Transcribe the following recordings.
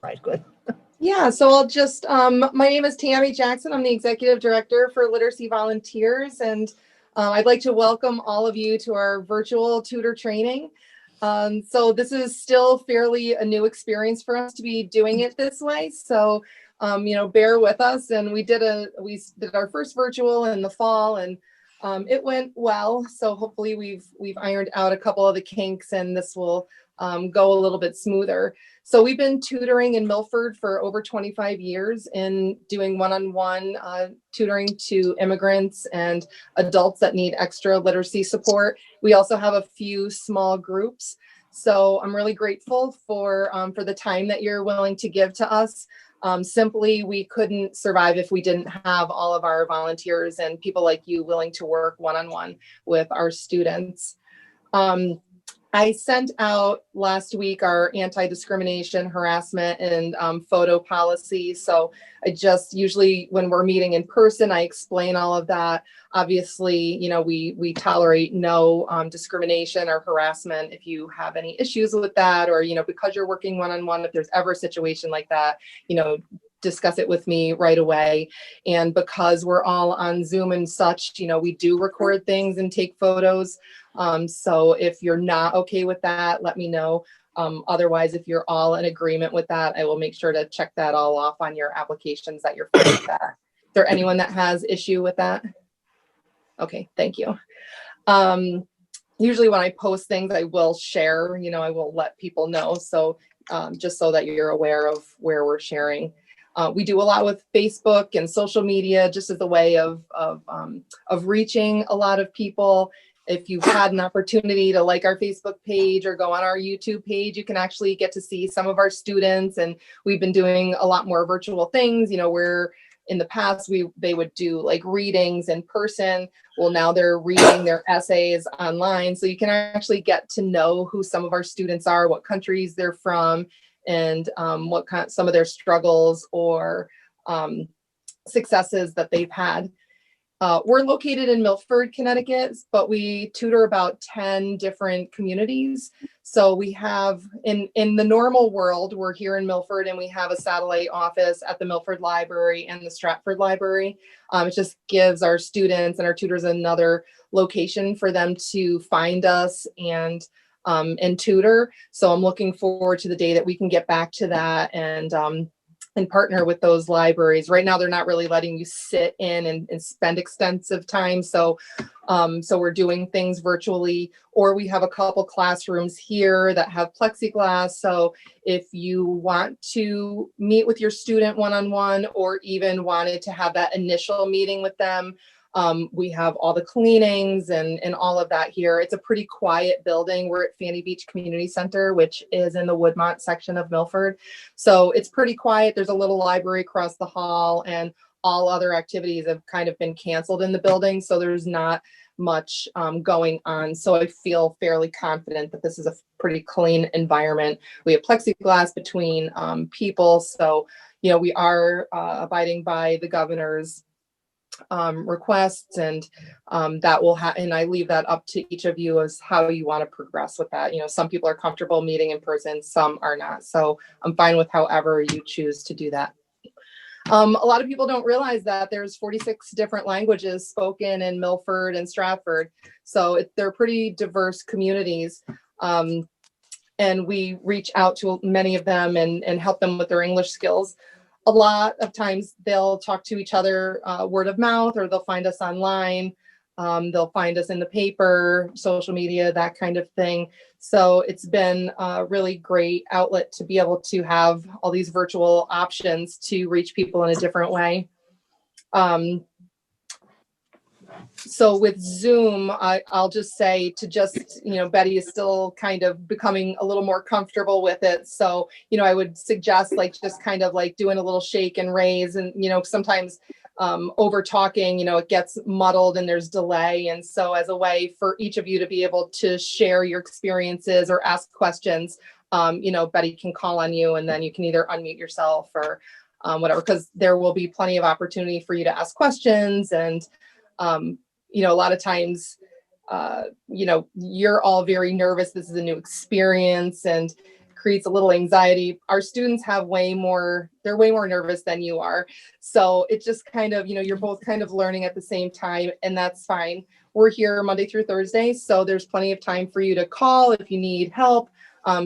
Right, good. Yeah, so I'll just, my name is Tammy Jackson. I'm the Executive Director for Literacy Volunteers, and I'd like to welcome all of you to our virtual tutor training. So this is still fairly a new experience for us to be doing it this way. So, bear with us. And we did our first virtual in the fall, and it went well. So hopefully we've ironed out a couple of the kinks, and this will go a little bit smoother. So we've been tutoring in Milford for over 25 years and doing one-on-one tutoring to immigrants and adults that need extra literacy support. We also have a few small groups. So I'm really grateful for the time that you're willing to give to us. Simply, we couldn't survive if we didn't have all of our volunteers and people like you willing to work one-on-one with our students. I sent out last week our anti-discrimination, harassment, and photo policy. So I just usually, when we're meeting in person, I explain all of that. Obviously, we tolerate no discrimination or harassment. If you have any issues with that, or, because you're working one-on-one, if there's ever a situation like that, discuss it with me right away. And because we're all on Zoom and such, we do record things and take photos. So if you're not okay with that, let me know. Otherwise, if you're all in agreement with that, I will make sure to check that all off on your applications that you're fine with that. Is there anyone that has issue with that? Okay, thank you. Usually when I post things, I will share, I will let people know. So just so that you're aware of where we're sharing. We do a lot with Facebook and social media, just as a way of reaching a lot of people. If you've had an opportunity to like our Facebook page or go on our YouTube page, you can actually get to see some of our students. And we've been doing a lot more virtual things, where in the past they would do like readings in person. Well, now they're reading their essays online. So you can actually get to know who some of our students are, what countries they're from, and some of their struggles or successes that they've had. We're located in Milford, Connecticut, but we tutor about 10 different communities. So we have, in the normal world, we're here in Milford, and we have a satellite office at the Milford Library and the Stratford Library. It just gives our students and our tutors another location for them to find us and tutor. So I'm looking forward to the day that we can get back to that and partner with those libraries. Right now, they're not really letting you sit in and spend extensive time. So we're doing things virtually, or we have a couple classrooms here that have plexiglass. So if you want to meet with your student one-on-one, or even wanted to have that initial meeting with them, we have all the cleanings and all of that here. It's a pretty quiet building. We're at Fanny Beach Community Center, which is in the Woodmont section of Milford. So it's pretty quiet. There's a little library across the hall, and all other activities have kind of been canceled in the building. So there's not much going on. So I feel fairly confident that this is a pretty clean environment. We have plexiglass between people. So, we are abiding by the governor's requests, and that will and I leave that up to each of you as how you want to progress with that. Some people are comfortable meeting in person, some are not. So I'm fine with however you choose to do that. A lot of people don't realize that there's 46 different languages spoken in Milford and Stratford. So they're pretty diverse communities. And we reach out to many of them and help them with their English skills. A lot of times they'll talk to each other word of mouth, or they'll find us online. They'll find us in the paper, social media, that kind of thing. So it's been a really great outlet to be able to have all these virtual options to reach people in a different way. So with Zoom, I'll just say Betty is still kind of becoming a little more comfortable with it. So, I would suggest just kind of doing a little shake and raise, and, sometimes over talking, it gets muddled and there's delay. And so as a way for each of you to be able to share your experiences or ask questions, Betty can call on you, and then you can either unmute yourself or whatever, because there will be plenty of opportunity for you to ask questions. And a lot of times, you're all very nervous. This is a new experience, and creates a little anxiety. Our students have they're way more nervous than you are. So it just kind of, you're both kind of learning at the same time, and that's fine. We're here Monday through Thursday, so there's plenty of time for you to call if you need help.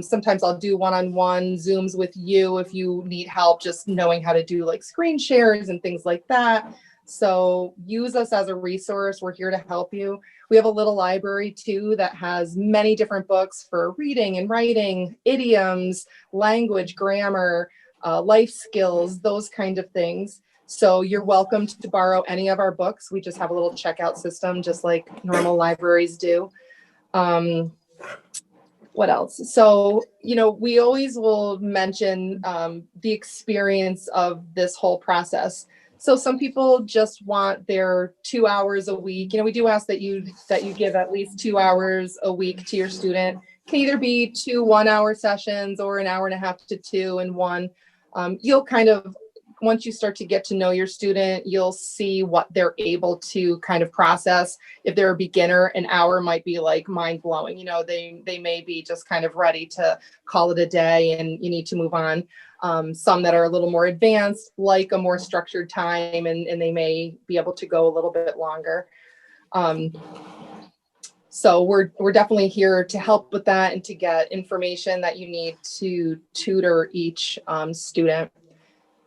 Sometimes I'll do one-on-one Zooms with you if you need help just knowing how to do like screen shares and things like that. So use us as a resource. We're here to help you. We have a little library too that has many different books for reading and writing, idioms, language, grammar, life skills, those kind of things. So you're welcome to borrow any of our books. We just have a little checkout system, just like normal libraries do. What else? So, we always will mention the experience of this whole process. So some people just want their 2 hours a week. We do ask that you give at least 2 hours a week to your student. It can either be 2 1-hour sessions or an hour and a half to 2 in one. You'll kind of, once you start to get to know your student, you'll see what they're able to kind of process. If they're a beginner, an hour might be like mind blowing. They may be just kind of ready to call it a day and you need to move on. Some that are a little more advanced, like a more structured time, and they may be able to go a little bit longer. So we're definitely here to help with that and to get information that you need to tutor each student.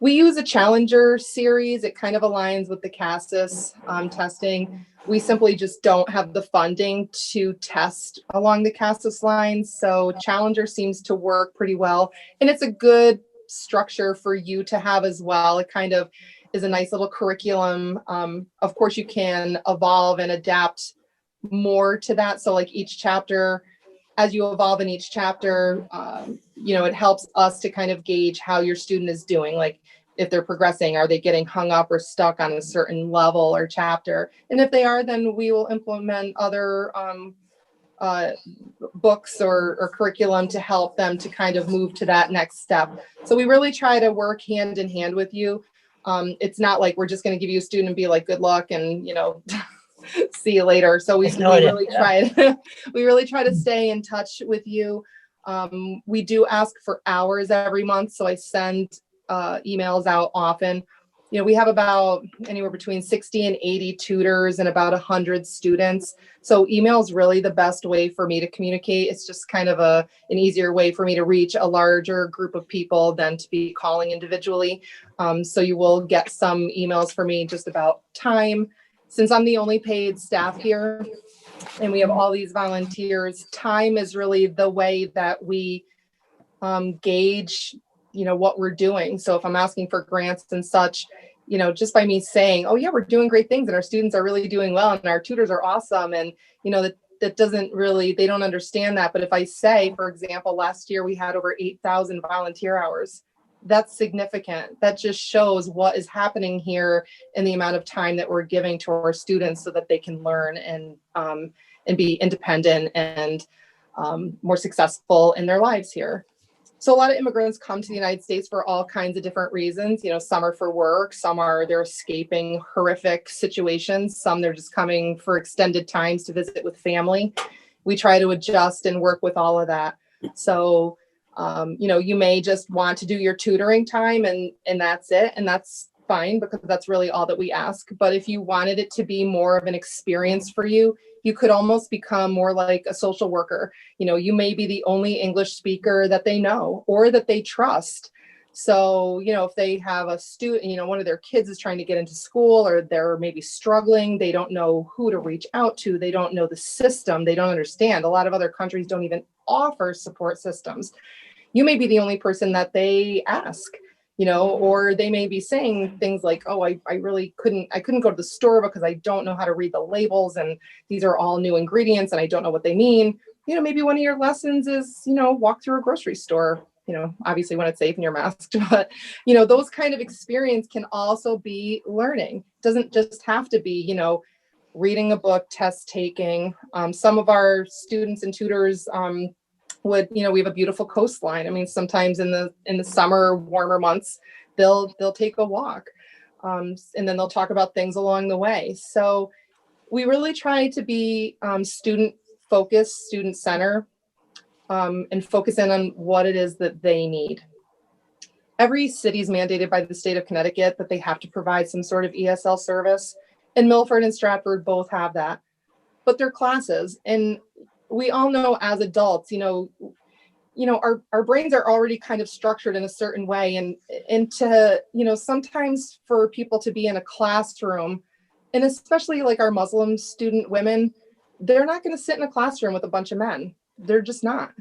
We use a Challenger series. It kind of aligns with the CASAS testing. We simply just don't have the funding to test along the CASAS lines. So Challenger seems to work pretty well. And it's a good structure for you to have as well. It kind of is a nice little curriculum. Of course, you can evolve and adapt more to that. So like each chapter, as you evolve in each chapter, it helps us to kind of gauge how your student is doing. Like if they're progressing, are they getting hung up or stuck on a certain level or chapter? And if they are, then we will implement other books or curriculum to help them to kind of move to that next step. So we really try to work hand in hand with you. It's not like we're just going to give you a student and be like, good luck and, see you later. So we really try to stay in touch with you. We do ask for hours every month. So I send emails out often. We have about anywhere between 60 and 80 tutors and about 100 students. So email is really the best way for me to communicate. It's just kind of an easier way for me to reach a larger group of people than to be calling individually. So you will get some emails from me just about time. Since I'm the only paid staff here and we have all these volunteers, time is really the way that we gauge, what we're doing. So if I'm asking for grants and such, just by me saying, oh yeah, we're doing great things and our students are really doing well and our tutors are awesome. And, that doesn't really, they don't understand that. But if I say, for example, last year we had over 8,000 volunteer hours, that's significant. That just shows what is happening here and the amount of time that we're giving to our students so that they can learn and be independent and more successful in their lives here. So a lot of immigrants come to the United States for all kinds of different reasons. Some are for work, some they're escaping horrific situations, some they're just coming for extended times to visit with family. We try to adjust and work with all of that. So you may just want to do your tutoring time and that's it. And that's fine because that's really all that we ask. But if you wanted it to be more of an experience for you, you could almost become more like a social worker. You may be the only English speaker that they know or that they trust. So, if they have a student, one of their kids is trying to get into school or they're maybe struggling, they don't know who to reach out to. They don't know the system. They don't understand. A lot of other countries don't even offer support systems. You may be the only person that they ask, or they may be saying things like, oh, I couldn't go to the store because I don't know how to read the labels. And these are all new ingredients and I don't know what they mean. Maybe one of your lessons is, walk through a grocery store, obviously when it's safe and you're masked, but, those kind of experience can also be learning. It doesn't just have to be, reading a book, test taking. Some of our students and tutors, we have a beautiful coastline. I mean, sometimes in the summer, warmer months, they'll take a walk, and then they'll talk about things along the way. So we really try to be student focused, student center. and focus in on what it is that they need. Every city is mandated by the state of Connecticut that they have to provide some sort of ESL service, and Milford and Stratford both have that, but they're classes. And we all know as adults, our brains are already kind of structured in a certain way, and to, sometimes for people to be in a classroom, and especially like our Muslim student women, they're not going to sit in a classroom with a bunch of men. They're just not.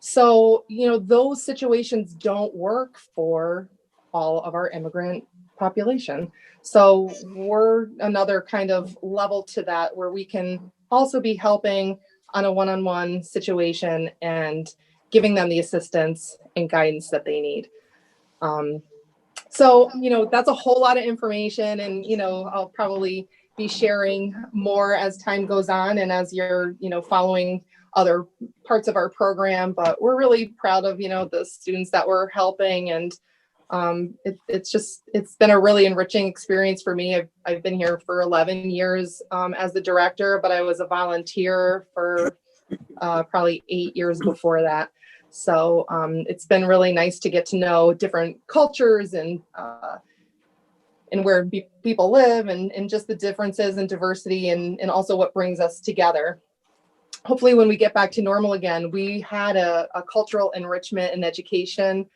So, those situations don't work for all of our immigrant population. So we're another kind of level to that, where we can also be helping on a one-on-one situation and giving them the assistance and guidance that they need. So, that's a whole lot of information, and, I'll probably be sharing more as time goes on and as you're, following other parts of our program. But we're really proud of, the students that we're helping. And it's been a really enriching experience for me. I've been here for 11 years as the director, but I was a volunteer for probably 8 years before that. So it's been really nice to get to know different cultures and where people live, and just the differences and diversity, and also what brings us together. Hopefully when we get back to normal again. We had a cultural enrichment and education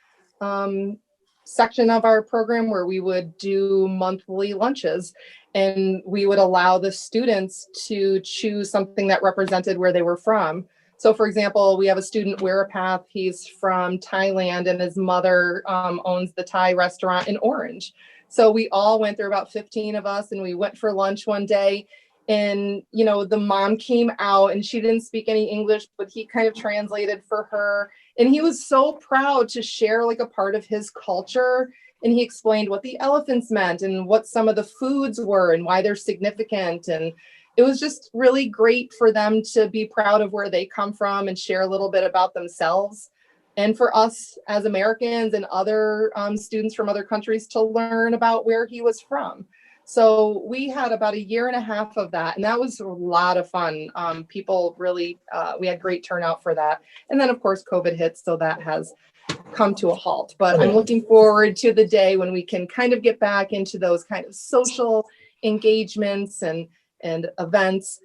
section of our program where we would do monthly lunches, and we would allow the students to choose something that represented where they were from. So for example, we have a student, Wirapath. He's from Thailand, and his mother owns the Thai restaurant in Orange. So we all went, there were about 15 of us, and we went for lunch one day. And, the mom came out, and she didn't speak any English, but he kind of translated for her. And he was so proud to share like a part of his culture. And he explained what the elephants meant and what some of the foods were and why they're significant. And it was just really great for them to be proud of where they come from and share a little bit about themselves. And for us as Americans and other students from other countries to learn about where he was from. So we had about 1.5 years of that, and that was a lot of fun. People really, we had great turnout for that. And then of course, COVID hit, so that has come to a halt. But I'm looking forward to the day when we can kind of get back into those kind of social engagements and events.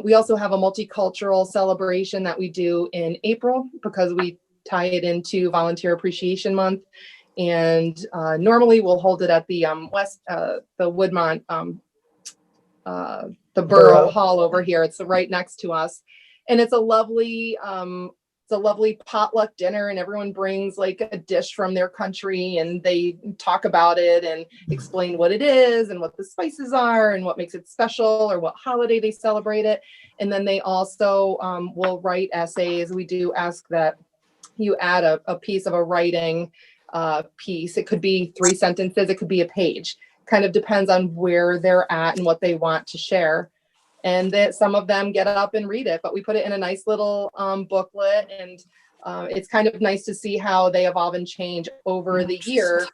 We also have a multicultural celebration that we do in April, because we tie it into Volunteer Appreciation Month. And normally we'll hold it at the the Woodmont, the Borough Hall over here. It's right next to us, and it's a lovely potluck dinner, and everyone brings like a dish from their country, and they talk about it and explain what it is and what the spices are and what makes it special or what holiday they celebrate it. And then they also will write essays. We do ask that you add a piece of a writing piece. It could be 3 sentences, it could be a page, kind of depends on where they're at and what they want to share. And that some of them get up and read it, but we put it in a nice little booklet, and it's kind of nice to see how they evolve and change over the year.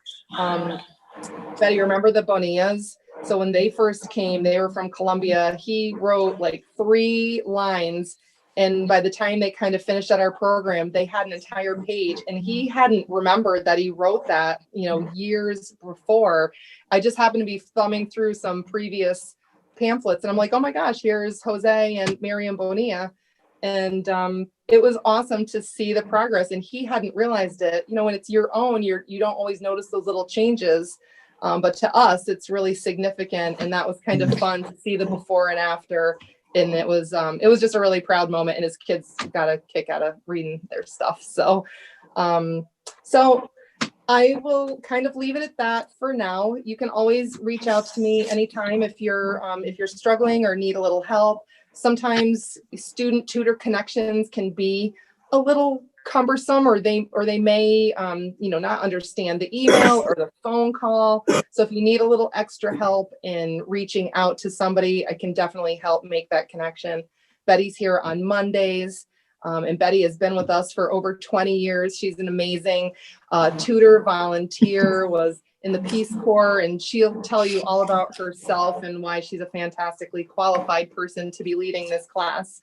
Betty, remember the Bonillas? So when they first came, they were from Colombia. He wrote like 3 lines, and by the time they kind of finished at our program, they had an entire page, and he hadn't remembered that he wrote that, years before. I just happened to be thumbing through some previous pamphlets, and I'm like, oh my gosh, here's Jose and Miriam Bonilla. And it was awesome to see the progress, and he hadn't realized it. When it's your own, you don't always notice those little changes. But to us, it's really significant, and that was kind of fun to see the before and after. And it was just a really proud moment, and his kids got a kick out of reading their stuff. So I will kind of leave it at that for now. You can always reach out to me anytime if you're struggling or need a little help. Sometimes student tutor connections can be a little cumbersome, or they may not understand the email or the phone call. So if you need a little extra help in reaching out to somebody, I can definitely help make that connection. Betty's here on Mondays, and Betty has been with us for over 20 years. She's an amazing tutor volunteer, was in the Peace Corps, and she'll tell you all about herself and why she's a fantastically qualified person to be leading this class.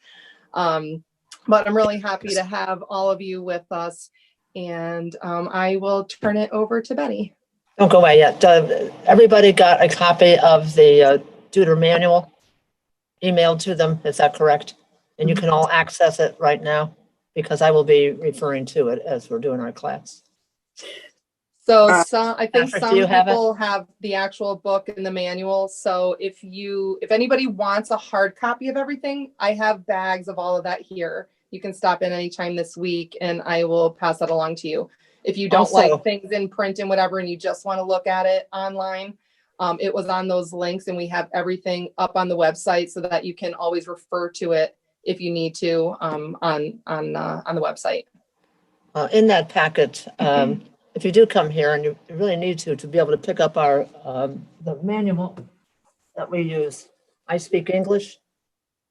But I'm really happy to have all of you with us. And I will turn it over to Betty. Don't go away yet. Everybody got a copy of the tutor manual emailed to them. Is that correct? And you can all access it right now because I will be referring to it as we're doing our class. So I think Patrick, some do you have it? people have the actual book and the manual. So if anybody wants a hard copy of everything, I have bags of all of that here. You can stop in anytime this week and I will pass that along to you. If you don't Also, like things in print and whatever, and you just want to look at it online, it was on those links and we have everything up on the website so that you can always refer to it if you need to on the website. in that packet, if you do come here and you really need to be able to pick up our the manual that we use. I speak English.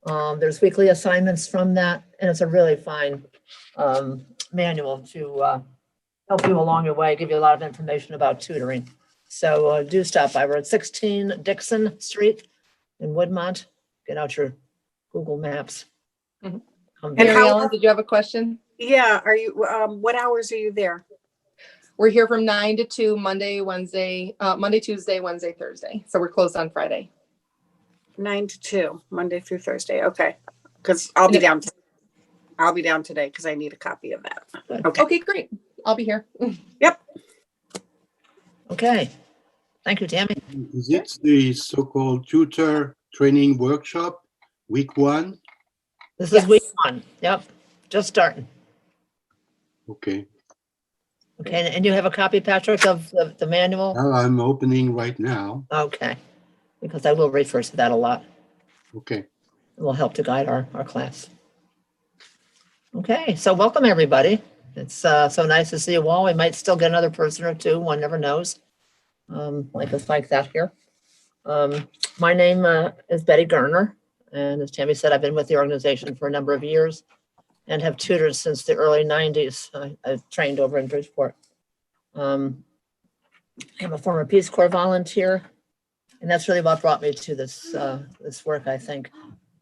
There's weekly assignments from that, and it's a really fine manual to help you along your way, give you a lot of information about tutoring. So do stop by. We're at 16 Dixon Street in Woodmont. Get out your Google Maps. Mm-hmm. Mary Ellen, did you have a question? Yeah. Are you? What hours are you there? We're here from 9 to 2, Monday, Tuesday, Wednesday, Thursday. So we're closed on Friday. 9 to 2, Monday through Thursday. Okay. Because I'll be down. I'll be down today because I need a copy of that. Okay. Okay, great. I'll be here. Yep. Okay. Thank you, Tammy. Is it the so-called tutor training workshop, week 1? This is week 1. Yep. Just starting. Okay. Okay. And you have a copy, Patrick, of the manual? Well, I'm opening right now. Okay. Because I will refer to that a lot. Okay. It will help to guide our class. Okay. So welcome, everybody. It's so nice to see you all. We might still get another person or two. One never knows. Like that here. My name is Betty Garner. And as Tammy said, I've been with the organization for a number of years and have tutored since the early 90s. I've trained over in Bridgeport. I'm a former Peace Corps volunteer, and that's really what brought me to this work, I think.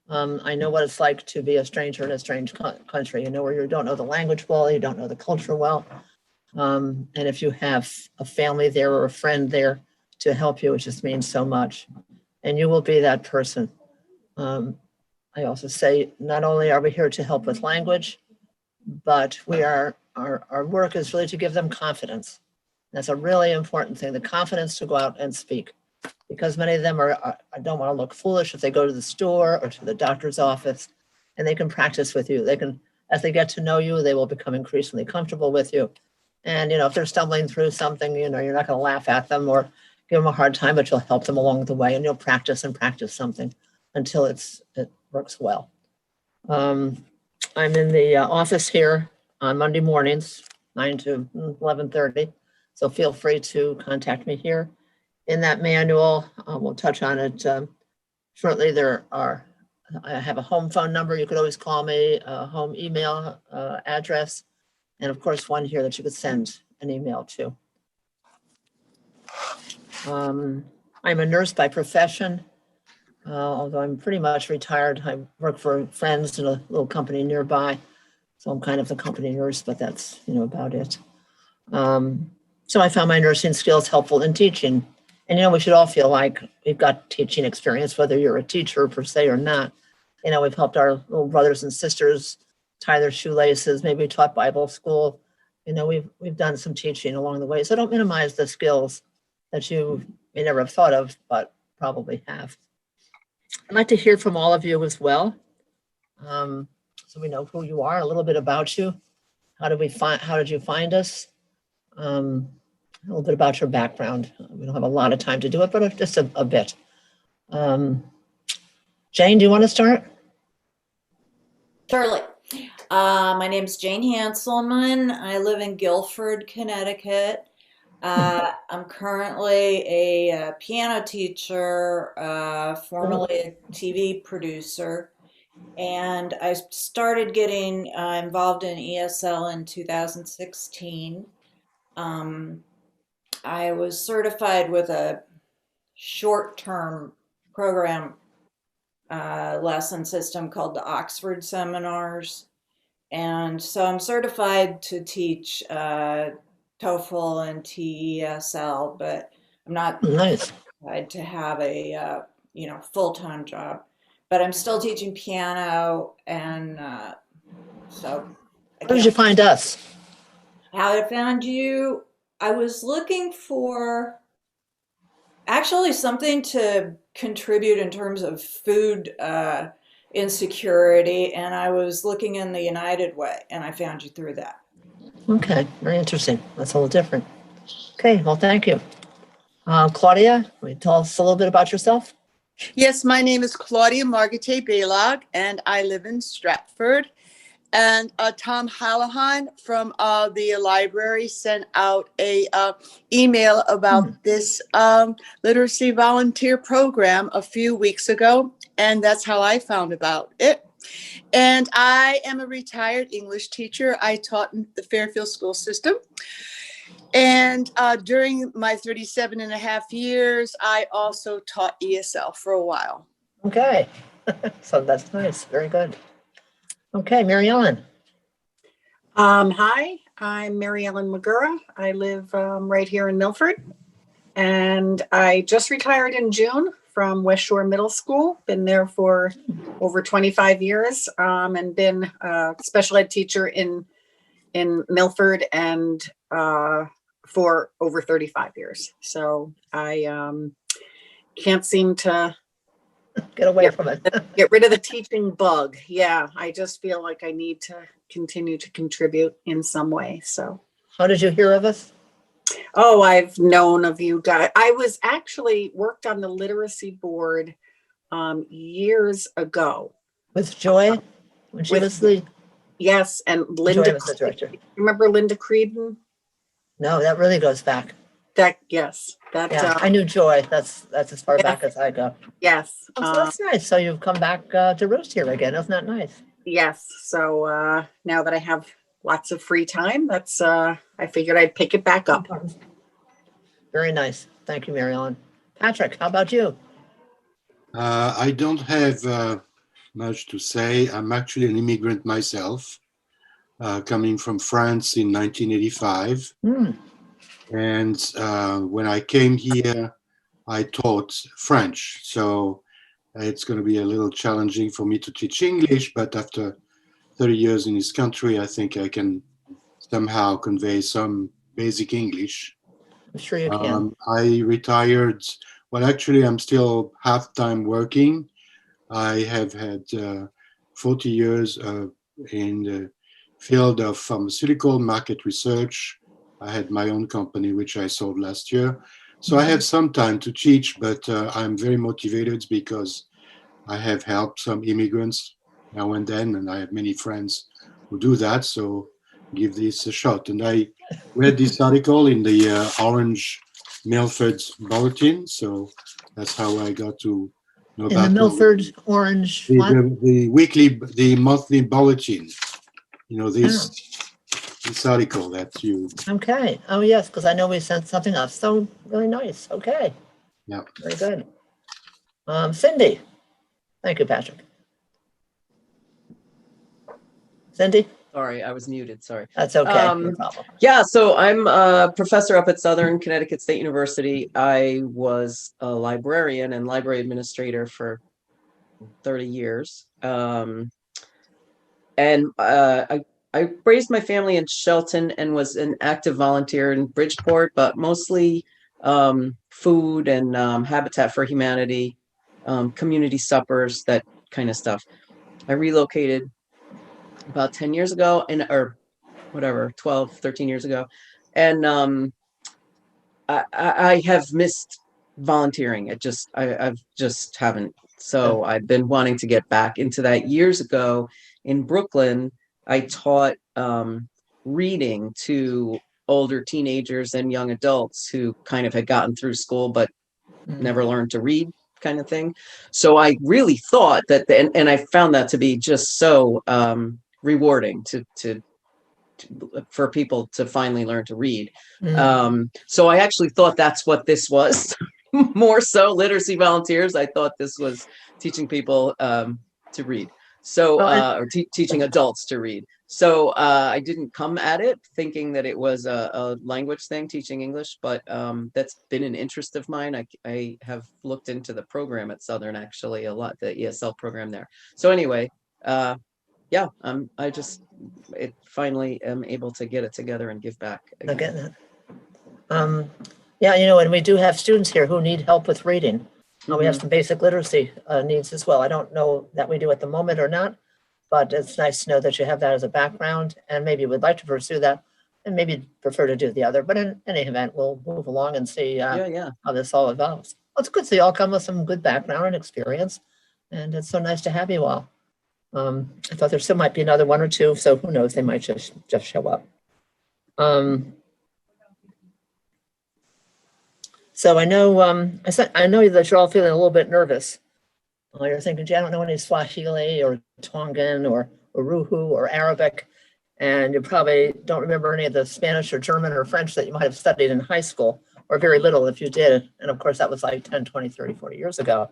I know what it's like to be a stranger in a strange country, where you don't know the language well, you don't know the culture well. And if you have a family there or a friend there to help you, it just means so much. And you will be that person. I also say, not only are we here to help with language, but our work is really to give them confidence. That's a really important thing, the confidence to go out and speak. Because many of them don't want to look foolish if they go to the store or to the doctor's office, and they can practice with you. They can, as they get to know you, they will become increasingly comfortable with you. And, if they're stumbling through something, you're not going to laugh at them or give them a hard time, but you'll help them along the way, and you'll practice and practice something until it works well. I'm in the office here on Monday mornings, 9 to 11:30. So feel free to contact me here. In that manual, we'll touch on it shortly. I have a home phone number. You could always call me, a home email address, and of course, one here that you could send an email to. I'm a nurse by profession, although I'm pretty much retired. I work for friends in a little company nearby, so I'm kind of the company nurse, but that's about it. So I found my nursing skills helpful in teaching. And, we should all feel like we've got teaching experience, whether you're a teacher per se or not. We've helped our little brothers and sisters tie their shoelaces, maybe taught Bible school. We've done some teaching along the way. So don't minimize the skills that you may never have thought of, but probably have. I'd like to hear from all of you as well. So we know who you are, a little bit about you. How did you find us? A little bit about your background. We don't have a lot of time to do it, but just a bit. Jane, do you want to start? Surely. My name is Jane Hanselman. I live in Guilford, Connecticut. I'm currently a piano teacher, formerly a TV producer, and I started getting involved in ESL in 2016. I was certified with a short-term program lesson system called the Oxford Seminars. And so I'm certified to teach TOEFL and TESL, but I'm not Nice. certified to have a full-time job. But I'm still teaching piano, and so I How did you can't. find us? How I found you? I was looking for actually something to contribute in terms of food insecurity, and I was looking in the United Way, and I found you through that. Okay, very interesting. That's a little different. Okay, well, thank you. Claudia, will you tell us a little bit about yourself? Yes, my name is Claudia Margate Balog, and I live in Stratford. And Tom Hallahan from the library sent out a email about this literacy volunteer program a few weeks ago, and that's how I found about it. And I am a retired English teacher. I taught in the Fairfield school system. And during my 37 and a half years, I also taught ESL for a while. Okay, so that's nice. Very good. Okay, Mary Ellen. Hi, I'm Mary Ellen Magura. I live right here in Milford, and I just retired in June from West Shore Middle School. Been there for over 25 years, and been a special ed teacher in Milford and for over 35 years. So I can't seem to Get away from it. get rid of the teaching bug. Yeah, I just feel like I need to continue to contribute in some way. So, How did you hear of us? oh, I've known of you guys. I was actually worked on the literacy board years ago. With Joy? When she With- was the, Yes, and Joy Linda. was the director. Remember Linda Creedon? No, that really goes back. That yes, that Yeah, I knew Joy. That's as far Yeah. back as I go. yes, Oh, so that's nice. So you've come back to roost here again. Isn't that nice? yes. So now that I have lots of free time, that's I figured I'd pick it back up. Very nice. Thank you, Mary Ellen. Patrick, how about you? I don't have much to say. I'm actually an immigrant myself, coming from France in 1985. Hmm. And when I came here, I taught French. So it's going to be a little challenging for me to teach English, but after 30 years in this country, I think I can somehow convey some basic English. I'm sure you can. I retired. Well, actually, I'm still half-time working. I have had 40 years in the field of pharmaceutical market research. I had my own company, which I sold last year. So I have some time to teach, but I'm very motivated because I have helped some immigrants now and then, and I have many friends who do that. So give this a shot. And I read this article in the Orange Milford Bulletin. So that's how I got to know In the about Milford Orange, what? the monthly bulletin. You know, this article that you. Okay. Oh, yes, because I know we sent something up. So really nice. Okay. Yeah. Very good. Cindy. Thank you, Patrick. Cindy? Sorry, I was muted. Sorry. That's okay. No problem. Yeah, so I'm a professor up at Southern Connecticut State University. I was a librarian and library administrator for 30 years. I raised my family in Shelton and was an active volunteer in Bridgeport, but mostly food and Habitat for Humanity, community suppers, that kind of stuff. I relocated about 10 years ago, or whatever, 12, 13 years ago. And I have missed volunteering. I've just haven't. So I've been wanting to get back into that. Years ago in Brooklyn, I taught reading to older teenagers and young adults who kind of had gotten through school but never learned to read, kind of thing. So I really thought that, and I found that to be just so rewarding for people to finally learn to read. So I actually thought that's what this was. More so literacy volunteers. I thought this was teaching people to read. So, Oh, and- or teaching adults to read. So I didn't come at it thinking that it was a language thing, teaching English, but that's been an interest of mine. I have looked into the program at Southern actually a lot, the ESL program there. So anyway, yeah, it finally am able to get it together and give back I'm again. getting it. Yeah, you know, and we do have students here who need help with reading. We have some basic literacy needs as well. I don't know that we do at the moment or not, but it's nice to know that you have that as a background and maybe would like to pursue that and maybe prefer to do the other. But in any event, we'll move along and see Yeah. how this all evolves. Well, it's good to see you all come with some good background and experience. And it's so nice to have you all. I thought there still might be another one or two, so who knows, they might just show up. So I know I know that you're all feeling a little bit nervous. You're thinking, gee, I don't know any Swahili or Tongan or Uruhu or Arabic, and you probably don't remember any of the Spanish or German or French that you might have studied in high school, or very little if you did. And of course, that was like 10, 20, 30, 40 years ago.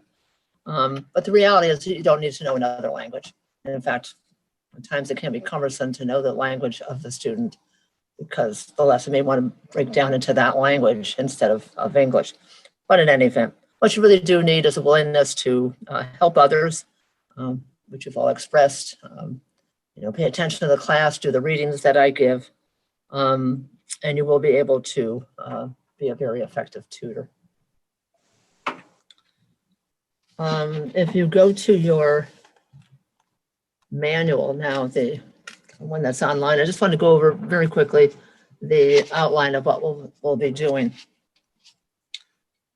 But the reality is you don't need to know another language. And in fact, at times it can be cumbersome to know the language of the student because the lesson may want to break down into that language instead of English. But in any event, what you really do need is a willingness to help others, which you've all expressed. You know, pay attention to the class, do the readings that I give, and you will be able to be a very effective tutor. If you go to your manual now, the one that's online, I just want to go over very quickly the outline of what we'll be doing.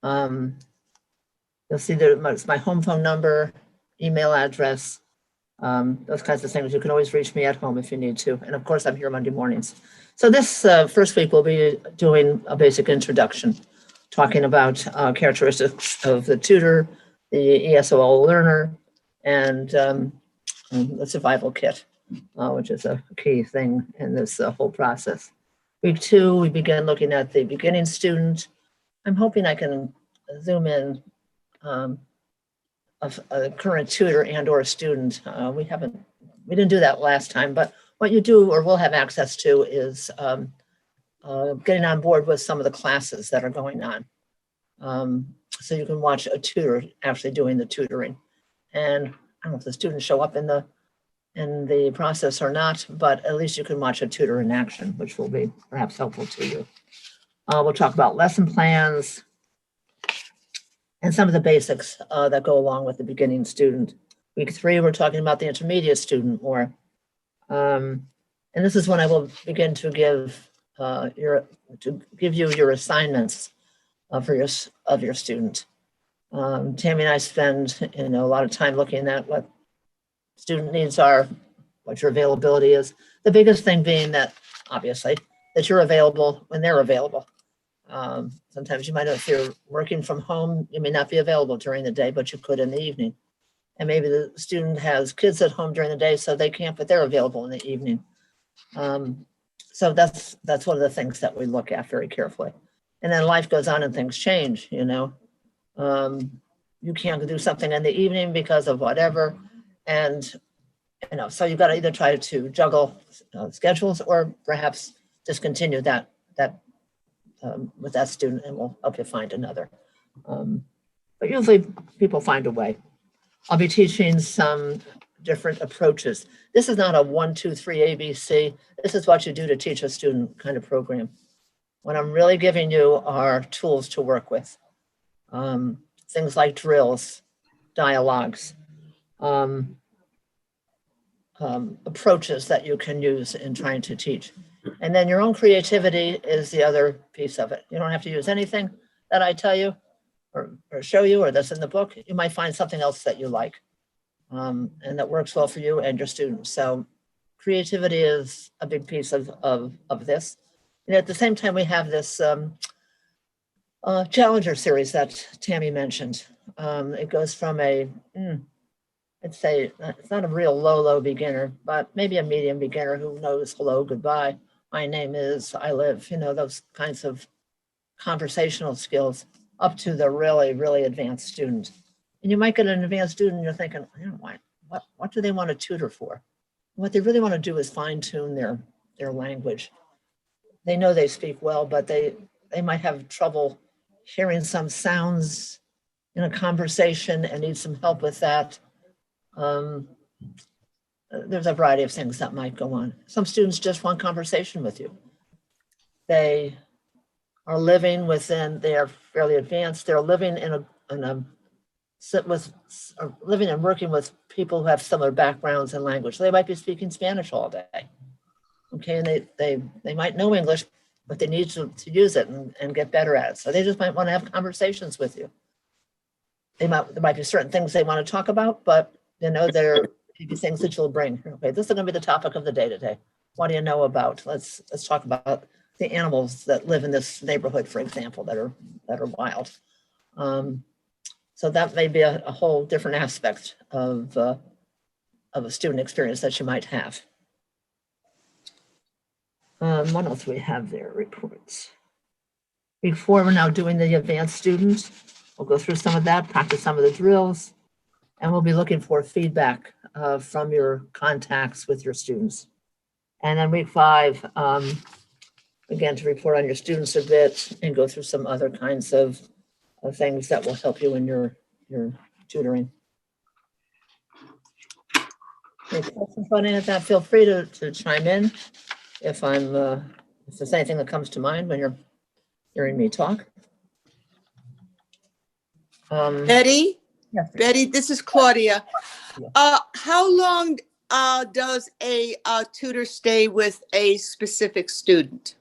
You'll see that it's my home phone number, email address, those kinds of things. You can always reach me at home if you need to. And of course, I'm here Monday mornings. So this first week, we'll be doing a basic introduction, talking about characteristics of the tutor, the ESOL learner, and the survival kit, which is a key thing in this whole process. Week 2, we begin looking at the beginning student. I'm hoping I can zoom in a current tutor and or a student. We didn't do that last time, but what you do or will have access to is getting on board with some of the classes that are going on. So you can watch a tutor actually doing the tutoring. And I don't know if the students show up in the process or not, but at least you can watch a tutor in action, which will be perhaps helpful to you. We'll talk about lesson plans and some of the basics that go along with the beginning student. Week 3, we're talking about the intermediate student more. And this is when I will begin to give you your assignments of your student. Tammy and I spend a lot of time looking at what student needs are, what your availability is. The biggest thing being that, obviously, that you're available when they're available. Sometimes you might know if you're working from home, you may not be available during the day, but you could in the evening. And maybe the student has kids at home during the day, so they can't, but they're available in the evening. So that's one of the things that we look at very carefully. And then life goes on and things change, you can't do something in the evening because of whatever. And, so you've got to either try to juggle schedules or perhaps discontinue that with that student, and we'll help you find another. But usually people find a way. I'll be teaching some different approaches. This is not a 1, 2, 3 ABC. This is what you do to teach a student kind of program. What I'm really giving you are tools to work with. Things like drills, dialogues, approaches that you can use in trying to teach. And then your own creativity is the other piece of it. You don't have to use anything that I tell you or show you or that's in the book. You might find something else that you like and that works well for you and your students. So creativity is a big piece of this. And at the same time, we have this Challenger series that Tammy mentioned. It goes from I'd say it's not a real low beginner, but maybe a medium beginner who knows hello, goodbye, my name is, I live, those kinds of conversational skills up to the really, really advanced student. And you might get an advanced student and you're thinking, what what do they want to tutor for? What they really want to do is fine tune their language. They know they speak well, but they might have trouble hearing some sounds in a conversation and need some help with that. There's a variety of things that might go on. Some students just want conversation with you. They are living within, they are fairly advanced. They're living living and working with people who have similar backgrounds and language. So they might be speaking Spanish all day. Okay, and they might know English, but they need to use it and get better at it. So they just might want to have conversations with you. There might be certain things they want to talk about, but there may be things that you'll bring. Okay, this is going to be the topic of the day today. What do you know about? Let's talk about the animals that live in this neighborhood, for example, that are wild. So that may be a whole different aspect of a student experience that you might have. What else do we have there? Reports. Before, we're now doing the advanced student. We'll go through some of that, practice some of the drills, and we'll be looking for feedback from your contacts with your students. And then week 5, again, to report on your students a bit and go through some other kinds of things that will help you in your tutoring. Any questions on any of that? Feel free to chime in if there's anything that comes to mind when you're hearing me talk. Betty? Yes. Betty, this is Claudia. How long does a tutor stay with a specific student?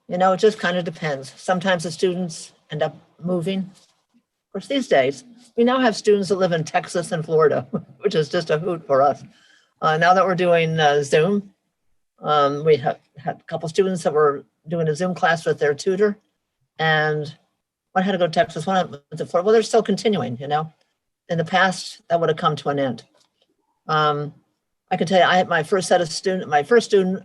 You know, it just kind of depends. Sometimes the students end up moving. Of course, these days, we now have students that live in Texas and Florida, which is just a hoot for us. Now that we're doing Zoom, we have had a couple students that were doing a Zoom class with their tutor, and one had to go to Texas, one went to Florida. Well, they're still continuing, you know. In the past, that would have come to an end. I can tell you, I had my first student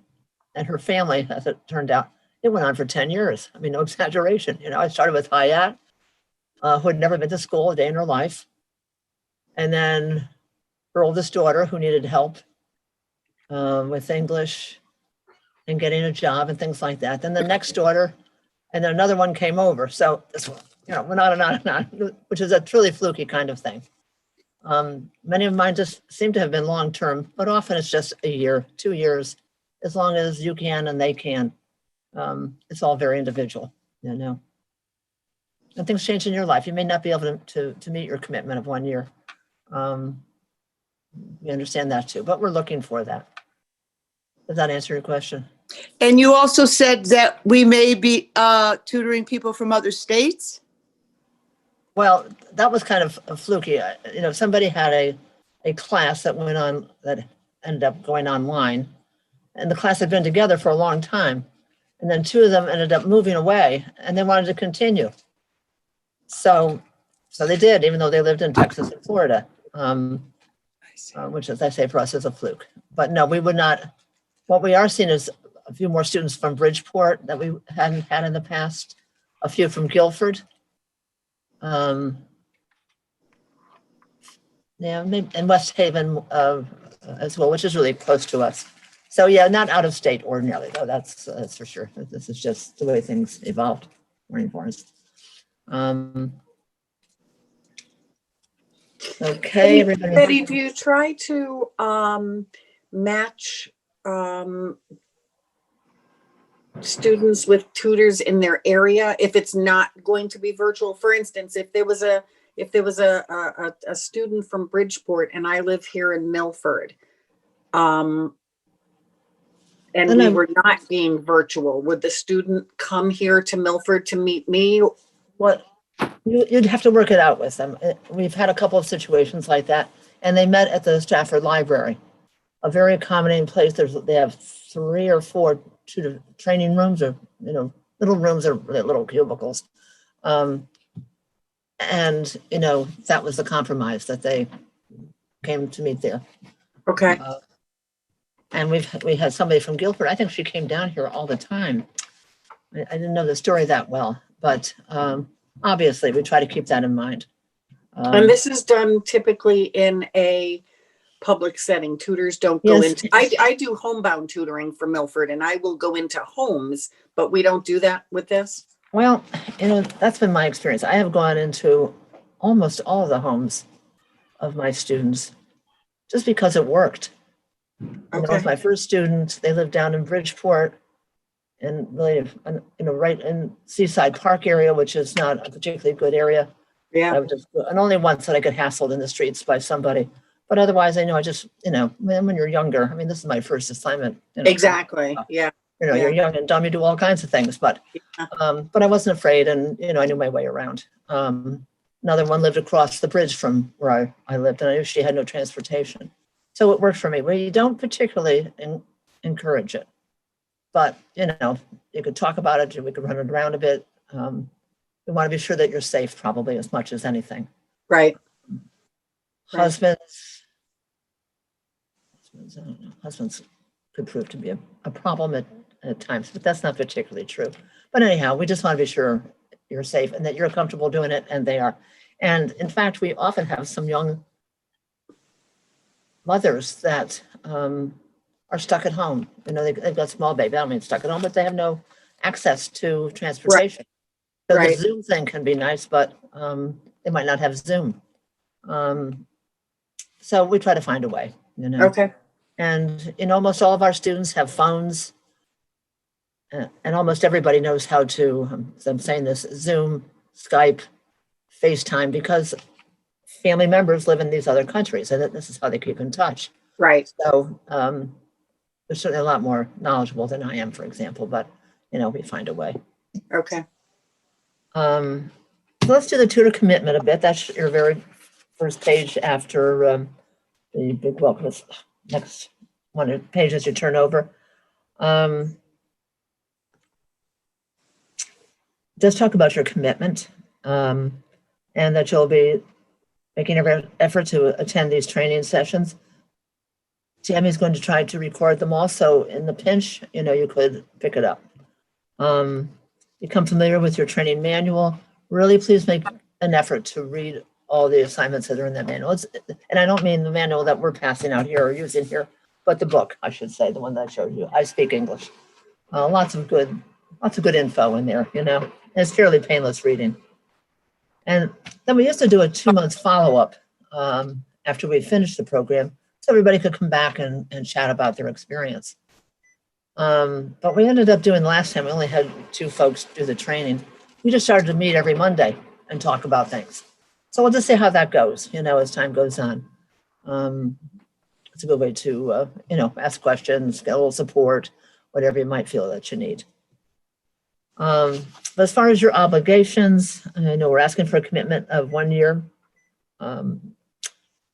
and her family, as it turned out, it went on for 10 years. I mean, no exaggeration. You know, I started with Hayat, who had never been to school a day in her life. And then her oldest daughter, who needed help with English and getting a job and things like that. Then the next daughter, and then another one came over. So this one, you know, went on and on and on, which is a truly fluky kind of thing. Many of mine just seem to have been long-term, but often it's just a year, 2 years, as long as you can and they can. It's all very individual, you know. And things change in your life. You may not be able to meet your commitment of 1 year. We understand that too, but we're looking for that. Does that answer your question? And you also said that we may be tutoring people from other states? Well, that was kind of fluky. You know, somebody had a class that went on, that ended up going online, and the class had been together for a long time. And then 2 of them ended up moving away and they wanted to continue. So they did, even though they lived in Texas and Florida, which, as I say, for us is a fluke. But no, we would not. What we are seeing is a few more students from Bridgeport that we hadn't had in the past, a few from Guilford. Yeah, maybe, and West Haven as well, which is really close to us. So yeah, not out of state ordinarily, though, that's for sure. This is just the way things evolved, rainforest. Okay, everybody. Betty, do you try to match students with tutors in their area if it's not going to be virtual? For instance, if there was a student from Bridgeport and I live here in Milford, and we were not being virtual, would the student come here to Milford to meet me? What you'd have to work it out with them. We've had a couple of situations like that, and they met at the Stratford Library, a very accommodating place. They have 3 or 4 tutor training rooms, or little rooms, or little cubicles, and that was the compromise that they came to meet there. Okay. And we had somebody from Guilford. I think she came down here all the time. I didn't know the story that well, but obviously we try to keep that in mind. And this is done typically in a public setting. Tutors don't go Yes. into, I do homebound tutoring for Milford, and I will go into homes, but we don't do that with this. Well, that's been my experience. I have gone into almost all of the homes of my students just because it worked. With Okay. my first student, they lived down in Bridgeport and really, right in Seaside Park area, which is not a particularly good area. Yeah. And only once that I get hassled in the streets by somebody. But otherwise, I just, when you're younger, I mean, this is my first assignment. Exactly. Yeah. You're young and dumb, you do all kinds of things, but I wasn't afraid, and, I knew my way around. Another one lived across the bridge from where I lived, and I knew she had no transportation. So it worked for me. We don't particularly encourage it, but, you could talk about it, we could run it around a bit. We want to be sure that you're safe, probably, as much as anything. Right. Husbands, I don't know, husbands could prove to be a problem at times, but that's not particularly true. But anyhow, we just want to be sure you're safe and that you're comfortable doing it, and they are. And in fact, we often have some young mothers that are stuck at home. They've got small baby. I don't mean stuck at home, but they have no access to transportation. So the Zoom thing can be nice, but they might not have Zoom. So we try to find a way, Okay. And almost all of our students have phones, and almost everybody knows how to, as I'm saying this, Zoom, Skype, FaceTime, because family members live in these other countries, and this is how they keep in touch. Right. So they're certainly a lot more knowledgeable than I am, for example, but, we find a way. Okay. So let's do the tutor commitment a bit. That's your very first page after the big, well, this next one of pages you turn over. Just talk about your commitment, and that you'll be making every effort to attend these training sessions. Tammy's going to try to record them all, so in the pinch, you could pick it up. Become familiar with your training manual. Really, please make an effort to read all the assignments that are in that manual. And I don't mean the manual that we're passing out here or using here, but the book, I should say, the one that I showed you. I speak English. Lots of good info in there, and it's fairly painless reading. And then we used to do a 2-month follow-up after we finished the program, so everybody could come back and chat about their experience. But we ended up doing last time, we only had 2 folks do the training. We just started to meet every Monday and talk about things. So we'll just see how that goes, as time goes on. It's a good way to, ask questions, get a little support, whatever you might feel that you need. But as far as your obligations, I know we're asking for a commitment of 1 year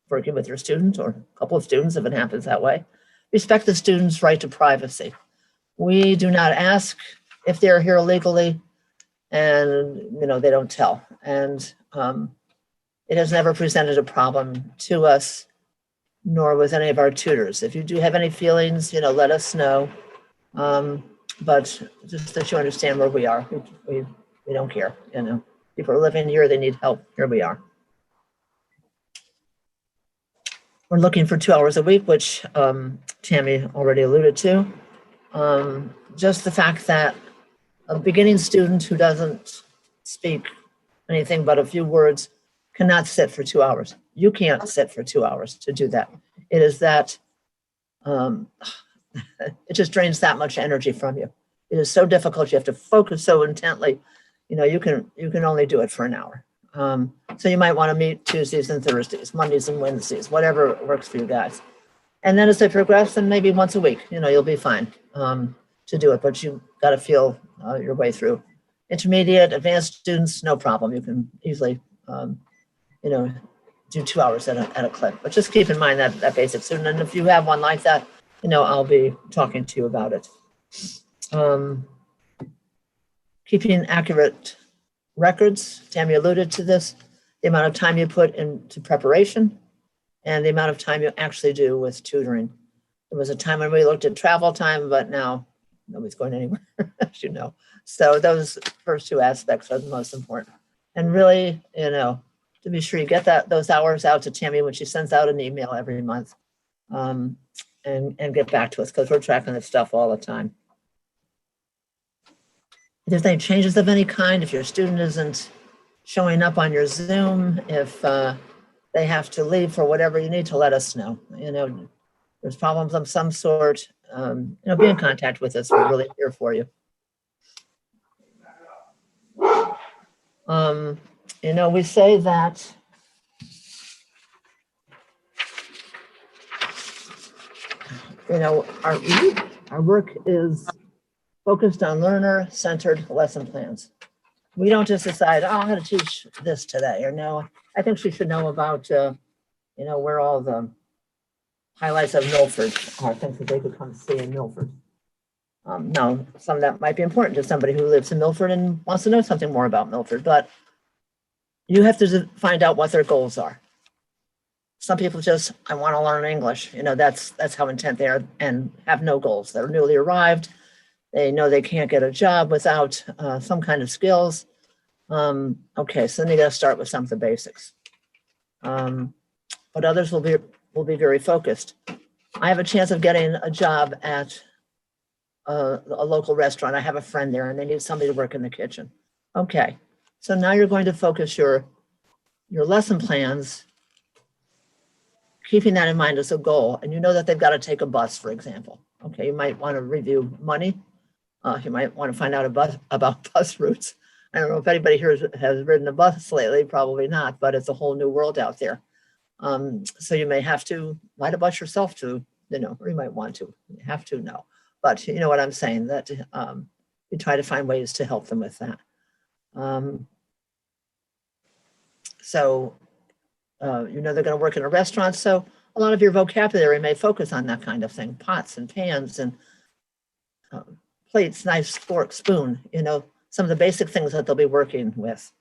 working with your student or a couple of students if it happens that way. Respect the student's right to privacy. We do not ask if they're here legally, and they don't tell. And it has never presented a problem to us, nor with any of our tutors. If you do have any feelings, let us know. But just that you understand where we are. We don't care, People are living here, they need help. Here we are. We're looking for 2 hours a week, which Tammy already alluded to. Just the fact that a beginning student who doesn't speak anything but a few words cannot sit for 2 hours. You can't sit for 2 hours to do that. It is that, it just drains that much energy from you. It is so difficult. You have to focus so intently. You can only do it for an hour. So you might want to meet Tuesdays and Thursdays, Mondays and Wednesdays, whatever works for you guys. And then as they progress, then maybe once a week, you'll be fine to do it, but you got to feel your way through. Intermediate, advanced students, no problem. You can easily, do 2 hours at a clip, but just keep in mind that basic student. And if you have one like that, I'll be talking to you about it. Keeping accurate records. Tammy alluded to this, the amount of time you put into preparation and the amount of time you actually do with tutoring. There was a time when we looked at travel time, but now nobody's going anywhere, as you know. So those first 2 aspects are the most important. And really, to be sure you get those hours out to Tammy when she sends out an email every month. and get back to us, because we're tracking this stuff all the time. If there's any changes of any kind, if your student isn't showing up on your Zoom, if they have to leave for whatever, you need to let us know. There's problems of some sort, be in contact with us. We're really here for you. We say that our work is focused on learner-centered lesson plans. We don't just decide, oh, I'm going to teach this today, or no, I think she should know about, where all the highlights of Milford are, things that they could come see in Milford. Now, some of that might be important to somebody who lives in Milford and wants to know something more about Milford, but you have to find out what their goals are. Some people just, I want to learn English. That's how intent they are, and have no goals. They're newly arrived. They know they can't get a job without some kind of skills. Okay, so then you got to start with some of the basics. But others will be very focused. I have a chance of getting a job at a local restaurant. I have a friend there, and they need somebody to work in the kitchen. Okay, so now you're going to focus your lesson plans, keeping that in mind as a goal, and you know that they've got to take a bus, for example. Okay, you might want to review money. You might want to find out about bus routes. I don't know if anybody here has ridden a bus lately, probably not, but it's a whole new world out there. So you may have to ride a bus yourself or you might want to. You have to know. But you know what I'm saying, that you try to find ways to help them with that. They're going to work in a restaurant, so a lot of your vocabulary may focus on that kind of thing, pots and pans and plates, knives, fork, spoon, some of the basic things that they'll be working with.